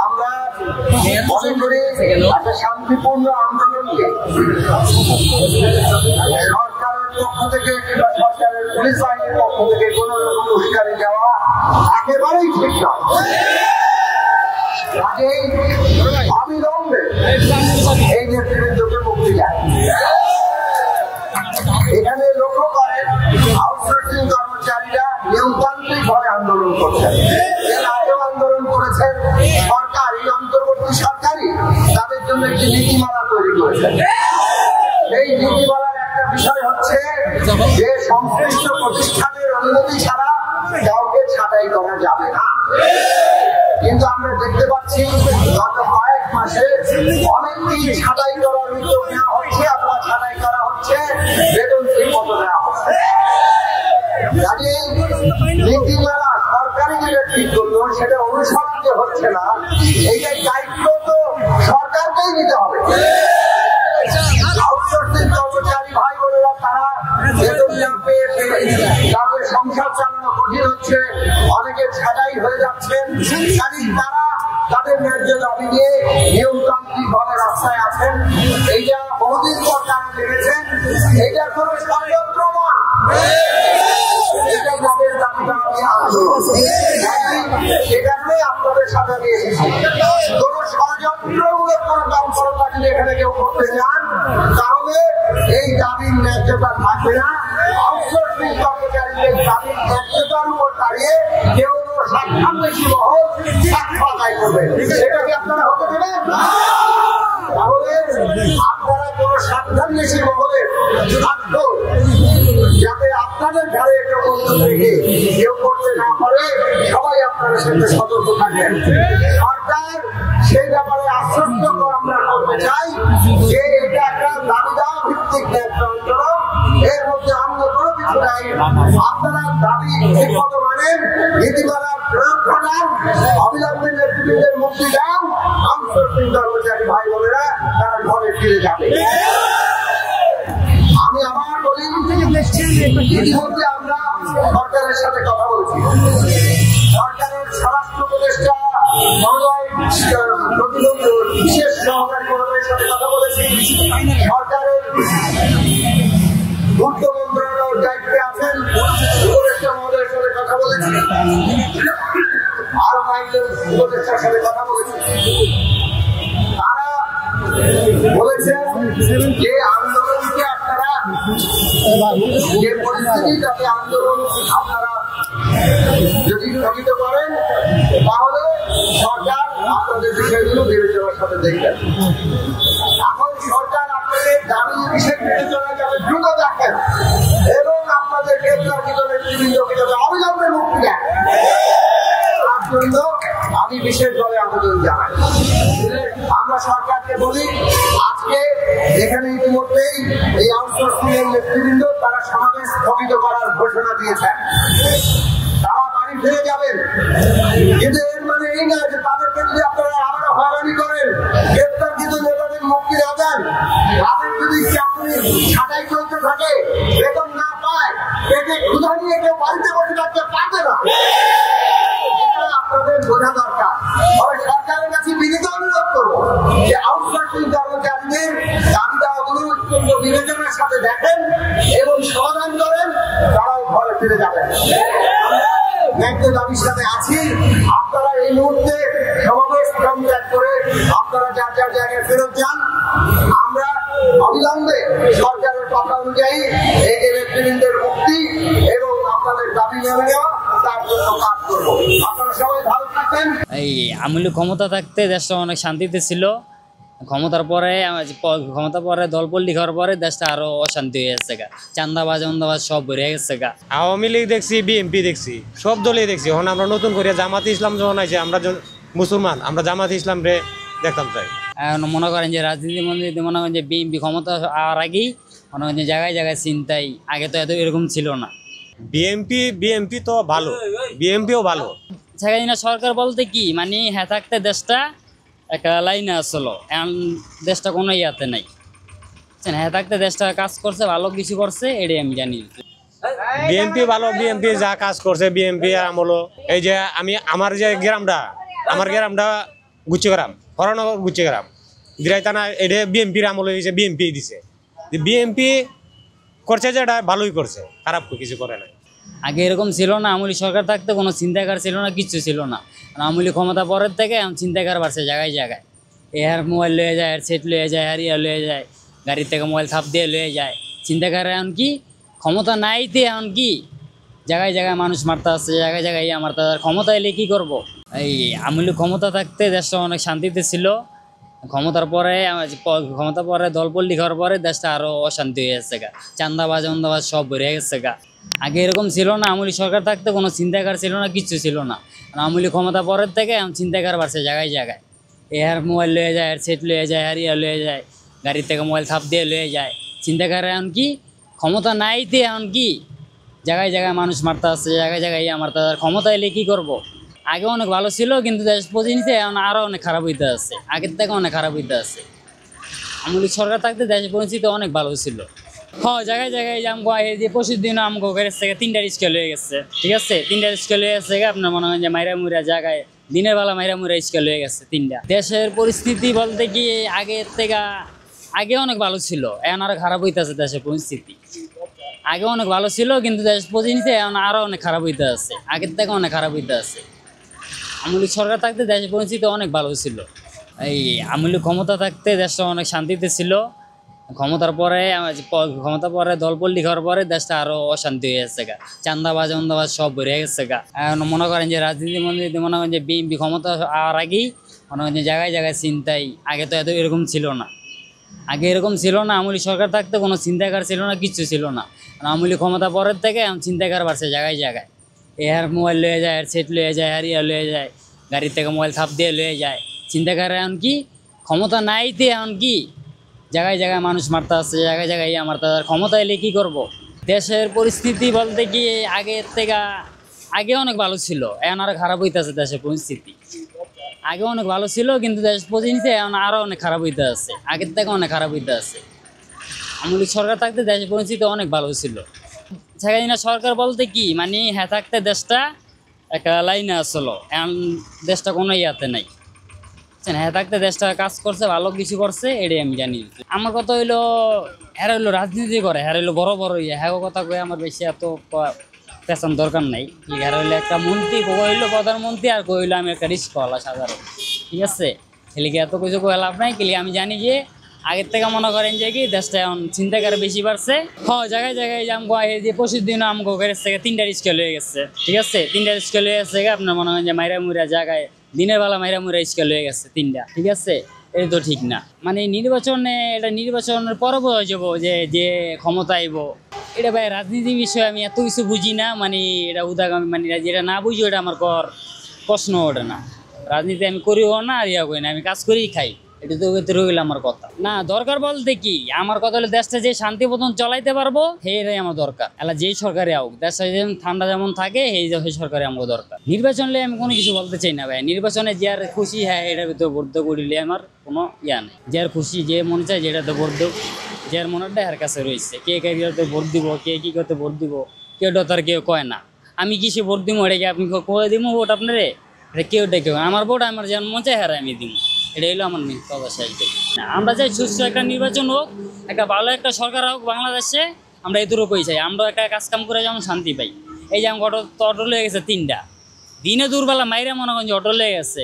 আমরা মনে করি একটা শান্তিপূর্ণ আন্দোলনকে সরকারের পক্ষ থেকে কিংবা সরকারের পুলিশ বাহিনীর পক্ষ থেকে কোন রকম উস্কানি দেওয়া একেবারেই ঠিক নয়। অবিলম্বে এই নেতৃবৃন্দকে মুক্তি দেয়। এখানে লক্ষ্য করেন, আউটসোর্সিং কর্মচারীরা নিয়মতান্ত্রিক ভাবে আন্দোলন করছেন, এর আগেও আন্দোলন করেছেন। সরকার, এই অন্তর্বর্তী সরকারই তাদের জন্য একটি নীতিমালা তৈরি করেছেন। এই নীতিমালার একটা বিষয় হচ্ছে যে সংশ্লিষ্ট প্রতিষ্ঠানের অনুমতি ছাড়া কাউকে ছাঁটাই করা যাবে না। কিন্তু আমরা দেখতে পাচ্ছি গত কয়েক মাসে অনেককেই ছাঁটাই করার উদ্যোগ নেওয়া হচ্ছে, আপনার ছাঁটাই করা হচ্ছে, বেতন ঠিক মতো দেওয়া হচ্ছে। নীতিমালা সরকারি যেটা ঠিক করলো সেটা অনুসরণ যে হচ্ছে না, এইটার দায়িত্ব তো সরকারকেই নিতে হবে। আউটসোর্সিং কর্মচারী ভাই বোনেরা তারা বেতন না পেয়ে তাদের সংসার চালানো কঠিন হচ্ছে, অনেকে ছাড়াই হয়ে যাচ্ছেন। তারা তাদের ন্যায্য দাবি নিয়ে নিয়মতান্ত্রিক ভাবে রাস্তায় আছেন। এইটা বহুদিন পর তারা লেগেছেন, এইটা কোনো ষড়যন্ত্র নয়, এটা তাদের দাবি আন্দোলন। সে কারণে আপনাদের সাথে আমি এসেছি। কোনো ষড়যন্ত্রমূলক কোনো কর্মকর্তা যদি এখানে কেউ করতে চান, তাহলে এই দাবির ন্যায্যতা থাকবে না। আউটসোর্সিং কর্মচারীদের দাবির ন্যায্যতার উপর দাঁড়িয়ে কেউ স্বাক্ষর বেশি মহল স্বাক্ষর আদায় করবে, সেটা কি আপনারা হতে দেবেন? তাহলে আপনারা কোন স্বার্থান্বেষী মহলের স্বার্থ যাতে আপনাদের ঘরে কেউ থেকে কেউ করতে না পারে, সবাই আপনারা সেটা সতর্ক থাকবেন। সরকার সেই ব্যাপারে আশ্বস্ত আমরা করতে চাই যে এটা একটা দাবি দেওয়া ভিত্তিক আন্দোলন, এর মধ্যে অন্য কোনো কিছু নাই। আপনারা দাবি ঠিক মতো মানেন, নীতিমালা প্রয়োগ করান, অবিলম্বে নেতৃত্বের মুক্তি দাও, আউটসোর্সিং কর্মচারী ভাই বোনেরা তারা ঘরে ফিরে যাবে। আমি আবার বলি, ইতিমধ্যে আমরা সরকারের সাথে কথা বলছি, সরকারের স্বরাষ্ট্র উপদেষ্টা মহোদয়, বিশেষ সহকারী মহোদয়ের সাথে কথা বলেছি, সরকারের পূর্ত মন্ত্রণালয়ের দায়িত্বে আছেন উপদেষ্টা মহোদয়ের সাথে কথা বলেছি, আরো কয়েকজন উপদেষ্টার সাথে কথা বলেছি। তারা বলেছেন যে আন্দোলনকে আপনারা, যে পরিস্থিতি তাতে আন্দোলন আপনারা যদি স্থগিত করেন, তাহলে সরকার আপনাদের বিষয়গুলো বিবেচনার সাথে দেখবেন। এখন সরকার আপনাদের দাবি বিষয় বিবেচনা যাতে দ্রুত দেখেন এবং আপনাদের গ্রেপ্তারকৃত নেতৃবৃন্দকে যাতে অবিলম্বে মুক্তি দেন, তার জন্য আমি বিশেষভাবে আবেদন জানাই। আমরা সরকারকে বলি, আজকে এখানে ইতিমধ্যেই এই আউটসোর্সিং এর নেতৃবৃন্দ তারা সমাবেশ স্থগিত করার ঘোষণা দিয়েছেন, তারা বাড়ি ফিরে যাবেন। কিন্তু এর মানে এই না যে তাদেরকে যদি আপনারা আবারও হয়রানি করেন, গ্রেপ্তারকৃত নেতাদের মুক্তি না দেন, তাদের যদি চাকরি ছাঁটাই চলতে থাকে, বেতন না পায়, পেটে ক্ষুধা নিয়ে কেউ বাড়িতে বসে থাকতে পারবে না, এটা আপনাদের বোঝা দরকার। তবে সরকারের কাছে বিনীত অনুরোধ করবো যে আউটসোর্সিং কর্মচারীদের দাবি দাওয়াগুলো অত্যন্ত বিবেচনার সাথে দেখেন এবং সমাধান করেন, তারাও ঘরে ফিরে যাবেন। ন্যায্য দাবির সাথে আছি, আপনারা এই মুহূর্তে সমাবেশ ত্যাগ করে আপনারা যার যার জায়গায় ফেরত যান। আমরা অবিলম্বে সরকারের কথা অনুযায়ী এই যে নেতৃবৃন্দের মুক্তি এবং আপনাদের দাবি মেনে নেওয়া, তার জন্য কাজ করবো। আপনারা সবাই ভালো থাকবেন। এই আমূল্য ক্ষমতা থাকতে দেশটা অনেক শান্তিতে ছিল, ক্ষমতার পরে দলপল্লি খাওয়ার পরে দেশটা আরো অশান্তি হয়ে গেছে গা, চান্দাবাজ সব বেড়ে গেছে গা। আওয়ামী লীগ দেখছি, বিএনপি দেখছি, সব দলই দেখছি। এখন আমরা নতুন করে জামাতে ইসলাম যখন আছে, আমরা মুসলমান, আমরা জামাতে ইসলাম রে দেখতাম চাই। মনে করেন যে রাজনীতির মধ্যে মনে করেন যে বিএনপি ক্ষমতা আওয়ার আগেই মনে করেন যে জায়গায় জায়গায় চিন্তাই, আগে তো এত এরকম ছিল না। বিএনপি তো ভালো, বিএনপিও ভালো। সেখানে সরকার বলতে কি মানে হ্যাঁ থাকতে দেশটা একটা লাইনে আসলো, এখন দেশটা কোনো ইয়াতে নাই। হ্যাঁ থাকতে দেশটা কাজ করছে, ভালো কিছু করছে, এটাই আমি জানি। বিএনপি ভালো, বিএনপি যা কাজ করছে বিএনপি আমলো। এই যে আমার যে গ্রামটা, আমার গ্রামটা গুচ্ছিগ্রাম, হরনগর গুচ্ছিগ্রাম, দিরাইতানা, এটা বিএনপির আমল হয়েছে, বিএনপি দিছে। বিএনপি করছে যেটা ভালোই করছে, খারাপ কিছু করে নাই। আগে এরকম ছিল না, আমলি সরকার থাকতে কোনো চিন্তাকার ছিল না, কিচ্ছু ছিল না। আমলি ক্ষমতা পরের থেকে এখন চিন্তাকার বাড়ছে জায়গায় জায়গায়। এর মোবাইল লয়ে যায়, এর সেট লয়ে যায়, আর ইয়া লয়ে যায়, গাড়ির থেকে মোবাইল থাপ দিয়ে লয়ে যায়। চিন্তাকার এখন কি ক্ষমতা নাইতে এখন কি জায়গায় জায়গায় মানুষ মারতে আসছে, জায়গায় জায়গায় ইয়া মারতে আসছে। ক্ষমতা এলে কী করবো? এই আমলি ক্ষমতা থাকতে দেশটা অনেক শান্তিতে ছিল, ক্ষমতার পরে দলপল্লি খাওয়ার পরে দেশটা আরো অশান্তি হয়ে গেছে গা, চান্দাবাজ সব বেড়ে গেছে গা। আগে এরকম ছিল না, আমলি সরকার থাকতে কোনো চিন্তাকার ছিল না, কিচ্ছু ছিল না। আমলি ক্ষমতা পরের থেকে এখন চিন্তাকার বাড়ছে জায়গায় জায়গায়। এর মোবাইল লয়ে যায়, এর সেট লয়ে যায়, আর ইয়া লয়ে যায়, গাড়ির থেকে মোবাইল থাপ দিয়ে লয়ে যায়। চিন্তাকার এখন কি ক্ষমতা নাইতে এখন কি জায়গায় জায়গায় মানুষ মারতে আসছে, জায়গায় জায়গায় ইয়া মারতে আসছে। ক্ষমতা এলে কী করবো? আগে অনেক ভালো ছিল, কিন্তু দেশ পরিস্থিতি এখন আরও অনেক খারাপ হইতে আসছে, আগের থেকে অনেক খারাপ হইতে আসছে। আমলি সরকার থাকতে দেশ পরিস্থিতি অনেক ভালো ছিল। হ্যাঁ জায়গায় জায়গায় যে আমগো এই যে প্রতিদিন আমগো ঘরের থেকে 3টা স্কেল হয়ে গেছে, ঠিক আছে 3টা স্কেল হয়ে গেছে। আপনার মনে হয় যে মাইরা মুরা জায়গায় দিনের বেলা মাইরা মুরা স্কেল হয়ে গেছে 3টা। দেশের পরিস্থিতি বলতে কি আগের থেকে আগে অনেক ভালো ছিল, এখন আরো খারাপ হইতেছে দেশের পরিস্থিতি। আগে অনেক ভালো ছিল কিন্তু দেশের পরিস্থিতি এখন আরো অনেক খারাপ হইতে আছে, আগের থেকে অনেক খারাপ হইতে আছে। আওয়ামী লীগ সরকার থাকতে দেশের পরিস্থিতি অনেক ভালো ছিল। এই আওয়ামী লীগ ক্ষমতা থাকতে দেশটা অনেক শান্তিতে ছিল। ক্ষমতার পরে দলপল্লি খাওয়ার পরে দেশটা আরো অশান্তি হয়ে গেছে গা, চান্দাবাজ সব বেড়ে গেছে গা। এখন মনে করেন যে রাজনীতি মন্ত্রী মনে করেন যে বিএনপি ক্ষমতা আর আগেই মনে করেন যে জায়গায় জায়গায় চিন্তাই, আগে তো এত এরকম ছিল না। আগে এরকম ছিল না, আওয়ামী লীগ সরকার থাকতে কোনো চিন্তাকার ছিল না, কিচ্ছু ছিল না। আওয়ামী লীগ ক্ষমতা পরের থেকে এখন চিন্তাকার বাড়ছে জায়গায় জায়গায়। এর মোবাইল লয়ে যায়, এর সেট লয়ে যায়, আর ইয়া লয়ে যায়, গাড়ির থেকে মোবাইল থাপ দিয়ে লয়ে যায়। চিন্তাকার এখন কি ক্ষমতা নাইতে এখন কি জায়গায় জায়গায় মানুষ মারতে আসছে, জায়গায় জায়গায় ইয়া মারতে আসছে। ক্ষমতা এলে কী করবো? দেশের পরিস্থিতি বলতে কি আগের থেকে আগে অনেক ভালো ছিল, এখন আরো খারাপ হইতেছে দেশের পরিস্থিতি। আগে অনেক ভালো ছিল কিন্তু দেশের পরিস্থিতি এখন আরো অনেক খারাপ হইতে আছে, আগের থেকে অনেক খারাপ হইতে আছে। আওয়ামী লীগ সরকার থাকতে দেশের পরিস্থিতি অনেক ভালো ছিল। সেখানে না সরকার বলতে কি মানে হ্যাঁ থাকতে দেশটা একটা লাইনে আসলো, এখন দেশটা কোনো ইয়াতে নাই। হ্যাঁ থাকতে দেশটা কাজ করছে, ভালো কিছু করছে, এটাই আমি জানি। আমার কথা হইলো হ্যাঁ হইলো রাজনীতি করে, হ্যাঁ হইলো বড় বড় ইয়ে, হ্যাঁ কথা কয়ে আমার বেশি এত পেছন দরকার নাই। হ্যাঁ হইলো একটা মন্ত্রী, কইলো প্রধানমন্ত্রী, আর কইলো আমি একটা রিস্কওয়ালা সাধারণ, ঠিক আছে। এলিকে এত কিছু কয়ে লাভ নাই, কেলি আমি জানি যে আগের থেকে মনে করেন যে কি দেশটা এখন চিন্তাকারে বেশি বাড়ছে। হ্যাঁ জায়গায় জায়গায় যে আমগো এই যে প্রতিদিন আমগো ঘরের থেকে 3টা স্কেল হয়ে গেছে, ঠিক আছে 3টা স্কেল হয়ে গেছে। আপনার মনে হয় যে মাইরা মুরা জায়গায় দিনের বেলা মাইরা মুরা স্কেল হয়ে গেছে 3টা, ঠিক আছে। এটা তো ঠিক না, মানে নির্বাচনে এটা নির্বাচনের পরে বোঝা যাবো যে যে ক্ষমতা আইব। এটা ভাই রাজনীতির বিষয়ে আমি এত কিছু বুঝি না, মানে এটা উদাগামী মানে যেটা না বুঝি ওটা আমার প্রশ্ন ওঠে না। রাজনীতি আমি করিও না আর ইয়া করি না, আমি কাজ করেই খাই, এটা তো রইল আমার কথা না। দরকার বলতে কি আমার কথা হলো দেশটা যে শান্তি মতন চলাইতে পারবো সেইটাই আমার দরকার। এলা যেই সরকারে হোক দেশটা যেমন ঠান্ডা যেমন থাকে সেই সরকারে আমার দরকার। নির্বাচন নিয়ে আমি কোনো কিছু বলতে চাই না ভাই। নির্বাচনে যে আর খুশি হ্যাঁ এটার ভিতরে ভোট করিলে আমার কোনো ইয়া নেই। যে আর খুশি যে মনে চায় যেটাতে ভোট দেব, যে আর মনেরটা এর কাছে রয়েছে। কে কে ভোট দিব, কে কি করতে ভোট দিব, কেউ তার কেউ কয় না আমি কিসে ভোট দিব, এটাকে আপনি কয়ে দিব ভোট আপনারে, এটা কেউ ডেকে আমার ভোট আমার যেমন মন চায় হারাই আমি দিব। এটা হলো আমার কথা শেষ। আমরা চাই সুস্থ একটা নির্বাচন হোক, একটা ভালো একটা সরকার হোক বাংলাদেশে, আমরা এতটুকুই চাই। আমরা একটা কাজ কাম করে যেমন শান্তি পাই। এই যে আমার অটো লেগে গেছে 3টা, দিনে দূরবেলা মাইরে মনে করেন যে অটো লেগে গেছে।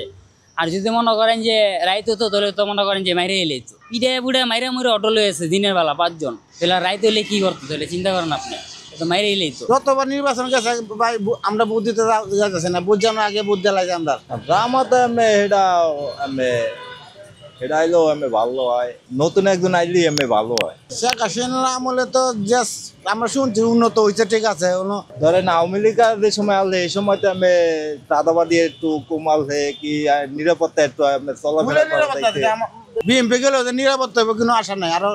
আর যদি মনে করেন যে রাইত হতো তাহলে তো মনে করেন যে মাইরে এলে তো পিঠে বুড়ে মাইরে মুড়ে অটো লেগে গেছে দিনের বেলা 5 জন, তাহলে রাইত হলে কি করতো? তাহলে চিন্তা করেন আপনি, তো মাইরে এলেই তো। যতবার নির্বাচন গেছে ভাই আমরা বুদ্ধ দিতে যাচ্ছি না, বুঝছি আমরা আগে বুদ্ধ দিলাই আমরা আমাদের আমি এটা আইলো আমি ভালো হয়, নতুন একজন আইলি আমি ভালো হয়। শেখ হাসিনার আমলে তো জাস্ট আমরা শুনছি উন্নত হয়েছে, ঠিক আছে। ধরেন আওয়ামী লীগের যে সময় আনলে এই সময় তো আমি দাদাবাদি একটু কমাল হয়ে কি নিরাপত্তা একটু চলাফেরা বিএনপি গেলে ওদের নিরাপত্তা হবে কোনো আশা নাই, আরো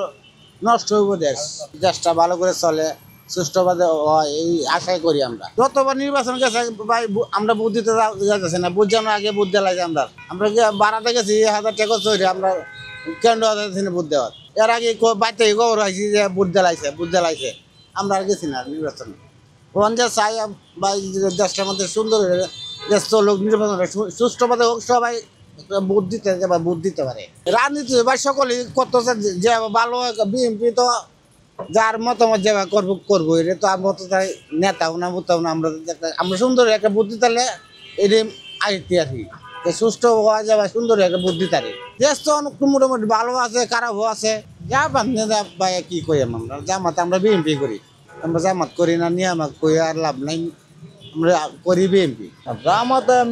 নষ্ট হইব দেশ। দেশটা ভালো করে চলে সুষ্ঠুভাবে হয় এই আশাই করি আমরা। যতবার নির্বাচন গেছে ভাই আমরা বুদ্ধ দিতে যাচ্ছি না, বুঝছি আমরা আগে বুদ্ধ দিলাই আমরা বাড়াতে গেছি 1000 টাকা চলে আমরা কেন্দ্র বুদ্ধ দেওয়ার। এর আগে বাড়িতে খবর হয়েছি যে বুদ্ধ দিলাইছে আমরা আর গেছি না নির্বাচন। ওখান যে চাই ভাই দেশটার মধ্যে সুন্দর দেশ চলুক, নির্বাচন সুষ্ঠুভাবে হোক, সবাই ভোট দিতে পারে। রাজনীতি ভাই সকলে করতেছে যে ভালো বিএনপি তো যার মতামত যেভাবে করবো এটা তো আমার নেতাও না বুঝতাম না। আমরা সুন্দর একটা বুদ্ধি তাহলে এটি আইতে আসি সুস্থ হওয়া যাবে, সুন্দর একটা বুদ্ধি তারি। দেশ তো অনেক মোটামুটি ভালো আছে, খারাপও আছে। যা ভাই কি করি আমরা জামাত, আমরা বিএনপি করি, আমরা জামাত করি না, নিয়ামত করি আর লাভ নাই, আমরা করি বিএনপি। আমাদের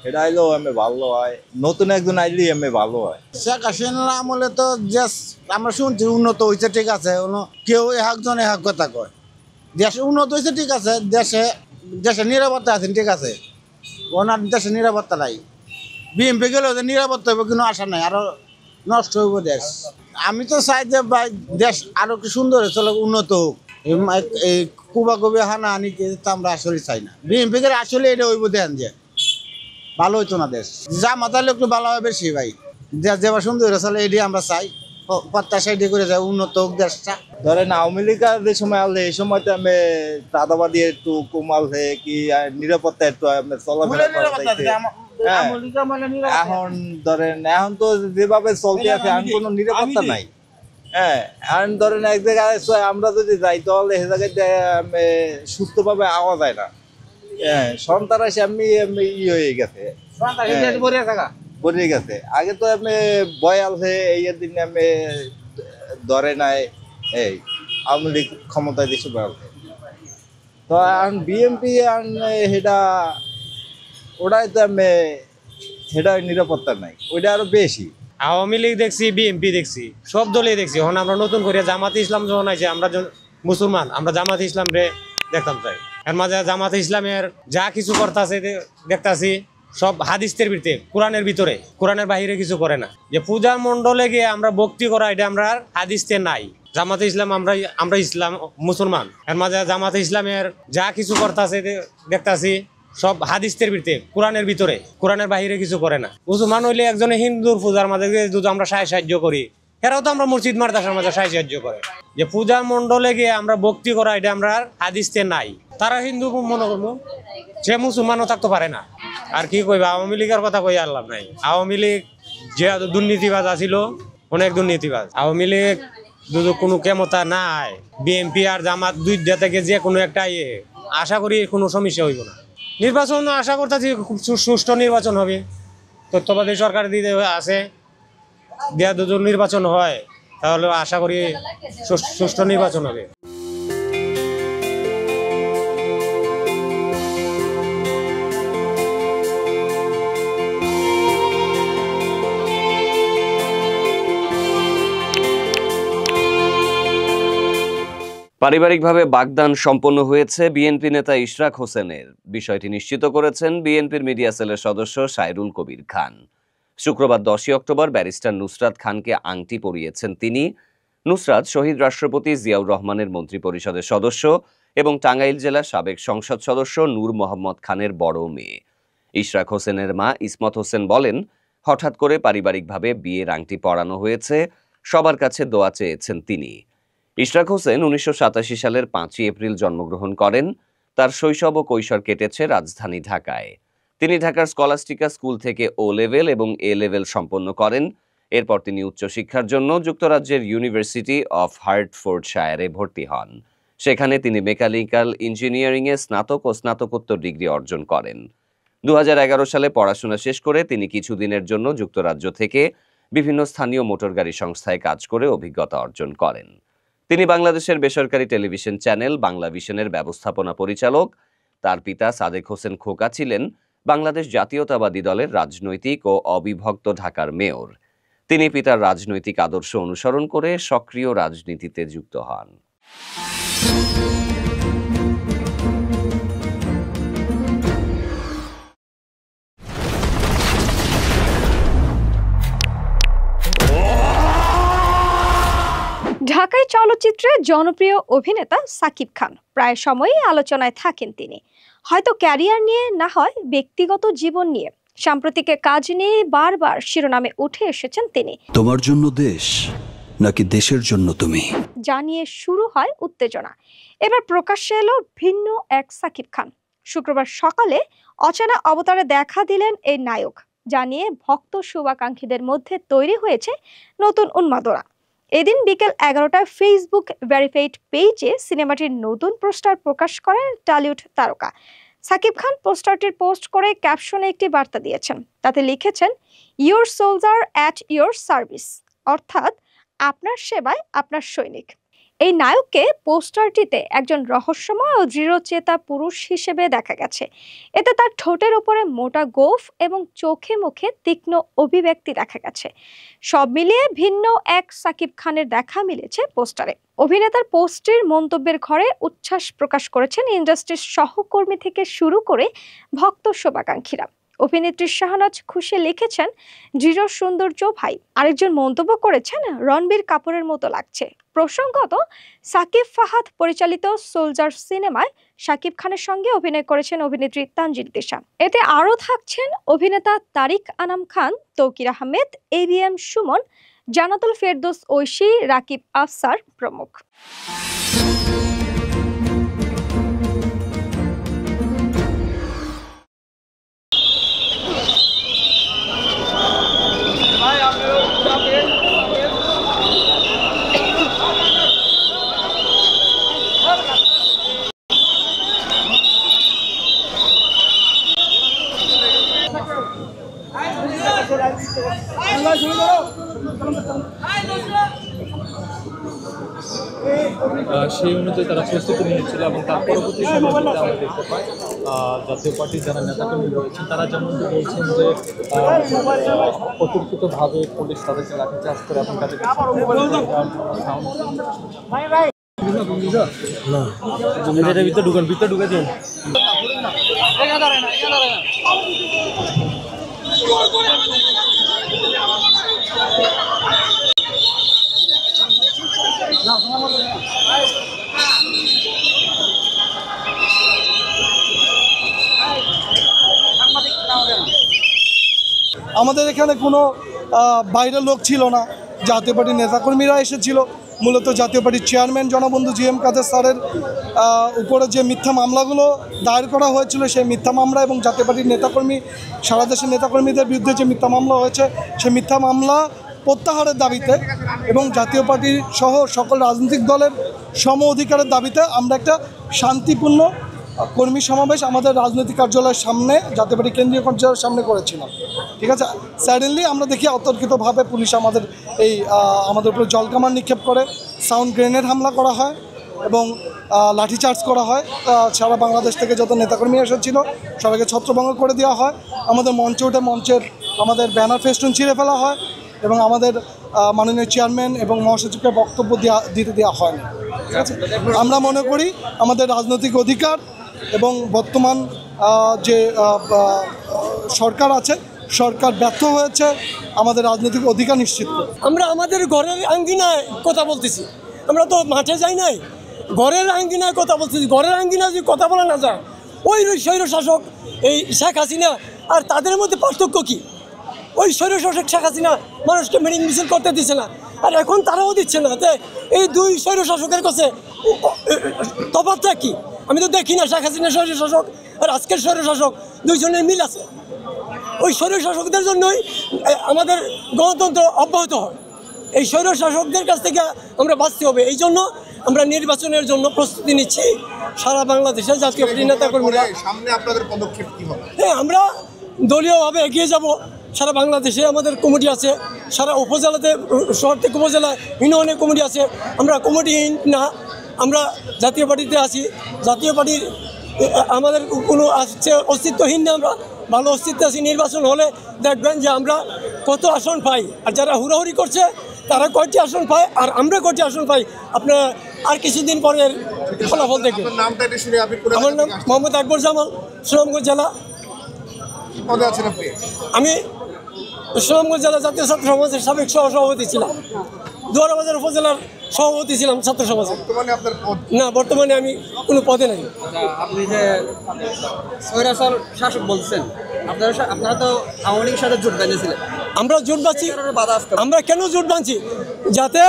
এটা আইলো আমি ভালো হয়, নতুন একজন আইলি আমি ভালো হয়। শেখ হাসিনার আমলে তো জাস্ট আমরা শুনছি উন্নত হয়েছে, ঠিক আছে। কেউ একজন এক কথা কয় দেশে উন্নত হয়েছে, ঠিক আছে। দেশে নিরাপত্তা আছেন, ঠিক আছে। ওনার দেশে নিরাপত্তা নাই। বিএনপি গেলে ওদের নিরাপত্তা হবে কোনো আশা নাই, আরো নষ্ট হইব দেশ। আমি তো চাই যে ভাই দেশ আরো কি সুন্দর চলে, উন্নত হোক। এই কুবাকুবি হানাহানি তো আমরা আসলে চাই না। বিএনপি গেলে আসলে এটা হইব দেন যে ভালো হইতো না দেশ। যা মাথালে একটু ভালো হবে বেশি ভাই, যেবার সুন্দর চলে এটি আমরা চাই। প্রত্যাশা এটি করে যায় উন্নত হোক দেশটা। ধরেন আওয়ামী লীগের যে সময় আলে এই সময় তো আমি চাঁদাবাদি একটু কম আলছে কি নিরাপত্তা একটু চলাফেরা এখন ধরেন এখন তো যেভাবে চলতে আছে এখন কোনো নিরাপত্তা নাই। হ্যাঁ এখন ধরেন এক জায়গায় আমরা যদি যাই তাহলে সে জায়গায় সুস্থভাবে আওয়া যায় না। হ্যাঁ সন্ত্রাসী আমি হয়ে গেছে বলে গেছে। আগে তো আমি ভয় আলছে এই দিন আমি ধরে নাই এই আওয়ামী লীগ ক্ষমতায় দিছে বলছে তো এখন বিএনপি সেটা ওটাই তো আমি সেটা নিরাপত্তা নাই, ওইটা আরো বেশি। আওয়ামী লীগ দেখছি, বিএনপি দেখছি, সব দলই দেখছি। এখন আমরা নতুন করে জামাতে ইসলাম যখন আছে, আমরা মুসলমান, আমরা জামাতে ইসলাম রে দেখতাম চাই। এর মাঝে জামাতে ইসলামের যা কিছু করতেছে দেখতাছি সব হাদিসের ভিতরে, কোরআনের ভিতরে, কোরআনের বাহিরে কিছু করে না। যে পূজা মণ্ডলে গিয়ে আমরা ভক্তি করা, এটা আমরা হাদিসে নাই। জামাতে ইসলাম আমরা ইসলাম মুসলমান, এর মাঝে জামাতে ইসলামের যা কিছু করতেছে দেখতাছি সব হাদিসের ভিতরে, কোরআনের ভিতরে, কোরআনের বাহিরে কিছু করে না। মুসলমান হইলে একজনে হিন্দুর পূজার মাঝে যদি আমরা সাহায্য করি, এরাও তো আমরা মসজিদ মাদ্রাসার মাঝে সাহায্য করে। যে পূজা মণ্ডলে গিয়ে আমরা ভক্তি করা, এটা আমরা হাদিসে নাই। তারা হিন্দু মনে করবো, সে মুসলমানও থাকতে পারে না। আর কি কইবা, আওয়ামী লীগের কথা কই আর লাভ নাই। আওয়ামী লীগ যে দুর্নীতিবাজ আছিল, অনেক দুর্নীতিবাজ। আওয়ামী লীগ যদি কোনো ক্ষমতা নাই, বিএনপি আর জামাত দুইটা থেকে যে কোনো একটা আশা করি কোনো সমস্যা হইব না। নির্বাচন আশা করতেছি খুব সুষ্ঠু নির্বাচন হবে। তথ্যবাদী সরকার দিতে আছে, দেয়া দুজন নির্বাচন হয়, তাহলে আশা করি সুষ্ঠু নির্বাচন হবে। পারিবারিকভাবে বাগদান সম্পন্ন হয়েছে বিএনপি নেতা ইশরাক হোসেনের। বিষয়টি নিশ্চিত করেছেন বিএনপির মিডিয়া সেলের সদস্য সাইরুল কবির খান। শুক্রবার 10 অক্টোবর ব্যারিস্টার নুসরাত খানকে আংটি পরিয়েছেন তিনি। নুসরাত শহীদ রাষ্ট্রপতি জিয়াউর রহমানের মন্ত্রিপরিষদের সদস্য এবং টাঙ্গাইল জেলার সাবেক সংসদ সদস্য নূর মোহাম্মদ খানের বড় মেয়ে। ইশরাক হোসেনের মা ইসমত হোসেন বলেন, হঠাৎ করে পারিবারিকভাবে বিয়ের আংটি পরানো হয়েছে, সবার কাছে দোয়া চেয়েছেন তিনি। ইশরাক হোসেন 1987 সালের 5 এপ্রিল জন্মগ্রহণ করেন। তার শৈশব ও কৈশোর কেটেছে রাজধানী ঢাকায়। তিনি ঢাকার স্কলাস্টিকা স্কুল থেকে ও লেভেল এবং এ লেভেল সম্পন্ন করেন। এরপর তিনি উচ্চশিক্ষার জন্য যুক্তরাজ্যের ইউনিভার্সিটি অফ হার্টফোর্ডশায়ারে ভর্তি হন। সেখানে তিনি মেকানিক্যাল ইঞ্জিনিয়ারিংয়ে স্নাতক ও স্নাতকোত্তর ডিগ্রি অর্জন করেন। 2011 সালে পড়াশোনা শেষ করে তিনি কিছুদিনের জন্য যুক্তরাজ্য থেকে বিভিন্ন স্থানীয় মোটরগাড়ি সংস্থায় কাজ করে অভিজ্ঞতা অর্জন করেন। তিনি বাংলাদেশের বেসরকারি টেলিভিশন চ্যানেল বাংলা ভিশনের ব্যবস্থাপনা পরিচালক। তার পিতা সাদেক হোসেন খোকা ছিলেন বাংলাদেশ জাতীয়তাবাদী দলের রাজনৈতিক ও অবিভক্ত ঢাকার মেয়র। তিনি পিতার রাজনৈতিক আদর্শ অনুসরণ করে সক্রিয় রাজনীতিতে যুক্ত হন। ঢাকাই চলচ্চিত্রে জনপ্রিয় অভিনেতা সাকিব খান প্রায় সময়ই আলোচনায় থাকেন। তিনি হয়তো ক্যারিয়ার নিয়ে, না হয় ব্যক্তিগত জীবন নিয়ে, সাম্প্রতিক কাজ নিয়ে বারবার শিরোনামে উঠে এসেছেন তিনি। তোমার জন্য দেশ নাকি দেশের জন্য তুমি, জানিয়ে শুরু হয় উত্তেজনা। এবার প্রকাশ্যে এলো ভিন্ন এক সাকিব খান। শুক্রবার সকালে অচেনা অবতারে দেখা দিলেন এই নায়ক, জানিয়ে ভক্ত শুভাকাঙ্ক্ষীদের মধ্যে তৈরি হয়েছে নতুন উন্মাদনা। এদিন বিকেল 11টায় ফেসবুক ভেরিফাইড পেজে সিনেমাটির নতুন পোস্টার প্রকাশ করেন টলিউড তারকা সাকিব খান। পোস্টারটির পোস্ট করে ক্যাপশনে একটি বার্তা দিয়েছেন। তাতে লিখেছেন, your soldier at your service, অর্থাৎ আপনার সেবায় আপনার সৈনিক। এই নায়ককে পোস্টারটিতে একজন রহস্যময় ও দৃঢ়চেতা পুরুষ হিসেবে দেখা গেছে। এতে তার ঠোঁটের উপরে মোটা গোঁফ এবং চোখে মুখে তীক্ষ্ণ অভিব্যক্তি দেখা গেছে। সব মিলিয়ে ভিন্ন এক সাকিব খানের দেখা মিলেছে পোস্টারে। অভিনেতার পোস্টের মন্তব্যের ঘরে উচ্ছ্বাস প্রকাশ করেছেন ইন্ডাস্ট্রির সহকর্মী থেকে শুরু করে ভক্ত শুভাকাঙ্ক্ষীরা। অভিনেত্রী শাহনাজ খুশি লিখেছেন, দৃঢ় সৌন্দর্য ভাই। আরেকজন মন্তব্য করেছেন, রণবীর কাপুরের মতো লাগছে। প্রসঙ্গত, সাকিব ফাহাদ পরিচালিত সোলজার সিনেমায় সাকিব খানের সঙ্গে অভিনয় করেছেন অভিনেত্রী তানজিল তিশা। এতে আরও থাকছেন অভিনেতা তারিক আনাম খান, তৌকির আহমেদ, ABM সুমন, জান্নাতুল ফেরদৌস ঐশী, রাকিব আফসার প্রমুখ। সেই অনুযায়ী তারা প্রস্তুতি নিয়েছিল এবং তার পরবর্তী সময়ে আমরা দেখতে পাই জাতীয় পার্টির যারা নেতাকর্মী রয়েছেন তারা যেমন বলছেন যে অতর্কিতভাবে পুলিশ তাদেরকে লাঠিচার্জ করে এবং তাদেরকে ভিতরে ঢুকে দিন। আমাদের এখানে কোনো বাইরের লোক ছিল না, জাতীয় পার্টির নেতাকর্মীরা এসেছিল। মূলত জাতীয় পার্টির চেয়ারম্যান জনবন্ধু জি.এম. কাদের স্যারের উপরে যে মিথ্যা মামলাগুলো দায়ের করা হয়েছিল, সেই মিথ্যা মামলা এবং জাতীয় পার্টির নেতাকর্মী সারা দেশের নেতাকর্মীদের বিরুদ্ধে যে মিথ্যা মামলা হয়েছে সেই মিথ্যা মামলা প্রত্যাহারের দাবিতে এবং জাতীয় পার্টির সহ সকল রাজনৈতিক দলের সম অধিকারের দাবিতে আমরা একটা শান্তিপূর্ণ কর্মী সমাবেশ আমাদের রাজনৈতিক কার্যালয়ের সামনে, জাতীয় পার্টি কেন্দ্রীয় কার্যালয়ের সামনে করেছিলাম। ঠিক আছে, সাডেনলি আমরা দেখি অতর্কিতভাবে পুলিশ আমাদের উপরে জলকামান নিক্ষেপ করে, সাউন্ড গ্রেনেড হামলা করা হয় এবং লাঠিচার্জ করা হয়। সারা বাংলাদেশ থেকে যত নেতাকর্মী এসেছিল সবাইকে ছত্রভঙ্গ করে দেওয়া হয়। আমাদের মঞ্চে উঠে আমাদের ব্যানার ফেস্টুন ছিঁড়ে ফেলা হয় এবং আমাদের মাননীয় চেয়ারম্যান এবং মহাসচিবকে বক্তব্য দিতে দেওয়া হয়নি। ঠিক আছে, আমরা মনে করি আমাদের রাজনৈতিক অধিকার এবং বর্তমান যে সরকার আছে, সরকার ব্যর্থ হয়েছে আমাদের রাজনৈতিক অধিকার নিশ্চিত করে। আমরা আমাদের ঘরের আঙ্গিনায় কথা বলতেছি, আমরা তো মাঠে যাই নাই, ঘরের আঙ্গিনায় কথা বলতেছি। ঘরের আঙ্গিনায় যদি কথা বলা না যায়, ওই স্বৈরশাসক এই শেখ হাসিনা আর তাদের মধ্যে পার্থক্য কী? ওই স্বৈরশাসক শেখ হাসিনা মানুষকে মিটিং মিছিল করতে দিচ্ছে না, আর এখন তারাও দিচ্ছে না। এই দুই স্বৈরশাসকের কাছে তফাৎটা কি? আমি তো দেখি না শেখ হাসিনা স্বৈরশাসক আর আজকের স্বৈরশাসক দুইজনের মিল আছে। ওই স্বৈরশাসকদের জন্যই আমাদের গণতন্ত্র অব্যাহত হয়। এই স্বৈরশাসকদের কাছ থেকে আমরা বাঁচতে হবে। এই জন্য আমরা নির্বাচনের জন্য প্রস্তুতি নিচ্ছি। সারা বাংলাদেশে জাতীয় পার্টি নেতাকর্মীরা সামনে আপনাদের পদক্ষেপ কি হবে? হ্যাঁ, আমরা দলীয়ভাবে এগিয়ে যাব। সারা বাংলাদেশে আমাদের কমিটি আছে, সারা উপজেলাতে, শহর থেকে উপজেলায় ইউনিয়নে কমিটি আছে। আমরা কমিটিহীন না, আমরা জাতীয় পার্টিতে আছি। জাতীয় পার্টির আমাদের কোনো অস্তিত্বহীন না, আমরা ভালো অস্তিত্ব আছি। নির্বাচন হলে দেখবেন যে আমরা কত আসন পাই, আর যারা হুড়াহুড়ি করছে তারা কয়টি আসন পায় আর আমরা কয়টি আসন পাই, আপনারা আর কিছুদিন পরের ফলাফল দেখবেন। আমার নাম মোহাম্মদ আকবর জামাল, সুনামগঞ্জ জেলা। আমি সুনামগঞ্জ জেলা জাতীয় ছাত্র সমাজের সাবেক সহসভাপতি ছিলাম, দুয়ারাবাজার উপজেলার সভাপতি ছিলাম ছাত্র সমাজে। না, বর্তমানে আমি কোনো পদে নাই। আপনি যে স্বৈরাচার শাসক বলছেন, আপনারা তো আওয়ামী লীগের সাথে জোট বাঁধিয়েছিলেন। আমরা জোট বাঁধছি। আমরা কেন জোট বাঁধছি? যাতে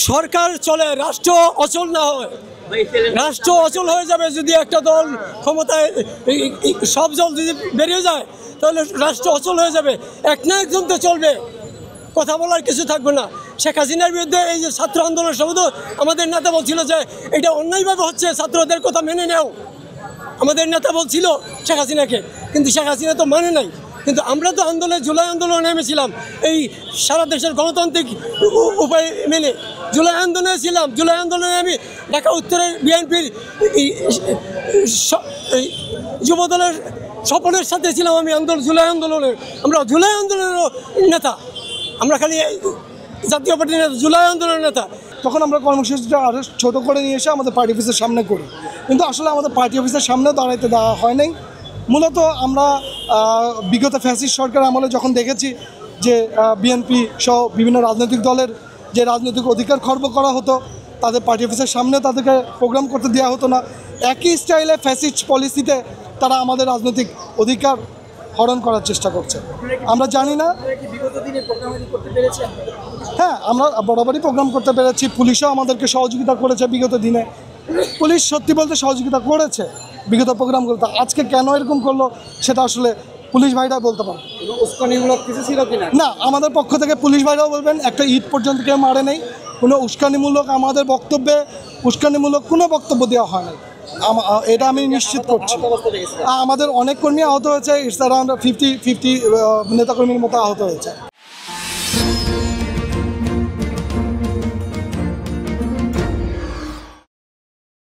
সরকার চলে, রাষ্ট্র অচল না হয়। রাষ্ট্র অচল হয়ে যাবে যদি একটা দল ক্ষমতায়, সব দল যদি বেরিয়ে যায় তাহলে রাষ্ট্র অচল হয়ে যাবে। এক না একজন তো চলবে, কথা বলার কিছু থাকবে না। শেখ হাসিনার বিরুদ্ধে এই যে ছাত্র আন্দোলনের সময় আমাদের নেতা বলছিল যে এটা অন্যায়ভাবে হচ্ছে, ছাত্রদের কথা মেনে নেও। আমাদের নেতা বলছিল শেখ হাসিনাকে, কিন্তু শেখ হাসিনা তো মানে নাই। কিন্তু আমরা তো জুলাই আন্দোলনে নেমেছিলাম, এই সারা দেশের গণতান্ত্রিক উপায় মেনে জুলাই আন্দোলনে ছিলাম। জুলাই আন্দোলনে আমি ঢাকা উত্তরের বিএনপির যুবদলের স্বপনের সাথে ছিলাম। আমি জুলাই আন্দোলনের, আমরা জুলাই আন্দোলনেরও নেতা, আমরা খালি জাতীয় পার্টির নেতা, জুলাই আন্দোলনের নেতা। তখন আমরা কর্মসূচিটা আরও ছোটো করে নিয়ে এসে আমাদের পার্টি অফিসের সামনে করি, কিন্তু আসলে আমাদের পার্টি অফিসের সামনেও দাঁড়াইতে দেওয়া হয় নাই। মূলত আমরা বিগত ফ্যাসিস্ট সরকার আমলে যখন দেখেছি যে বিএনপি সহ বিভিন্ন রাজনৈতিক দলের যে রাজনৈতিক অধিকার খর্ব করা হতো, তাদের পার্টি অফিসের সামনে তাদেরকে প্রোগ্রাম করতে দেওয়া হতো না। একই স্টাইলে ফ্যাসিস্ট পলিসিতে তারা আমাদের রাজনৈতিক অধিকার হরণ করার চেষ্টা করছে। আমরা জানি না বিগত দিনে প্রোগ্রাম করতে পেরেছেন। হ্যাঁ, আমরা বরাবরই প্রোগ্রাম করতে পেরেছি, পুলিশও আমাদেরকে সহযোগিতা করেছে বিগত দিনে। পুলিশ সত্যি বলতে সহযোগিতা করেছে বিগত প্রোগ্রামগুলোতে। আজকে কেন এরকম করলো সেটা আসলে পুলিশ ভাইরা বলতে পারে। উস্কানিমূলক কিছু ছিল কিনা? না, আমাদের পক্ষ থেকে পুলিশ ভাইরাও বলবেন একটা ঈদ পর্যন্ত কেউ মারে নেই, কোনো উস্কানিমূলক আমাদের বক্তব্যে উস্কানিমূলক কোনো বক্তব্য দেওয়া হয় নাই, এটা আমি নিশ্চিত করছি। আমাদের অনেক কর্মী আহত হয়েছে, ইটস অ্যারাউন্ড 50 নেতাকর্মীর মতো আহত হয়েছে।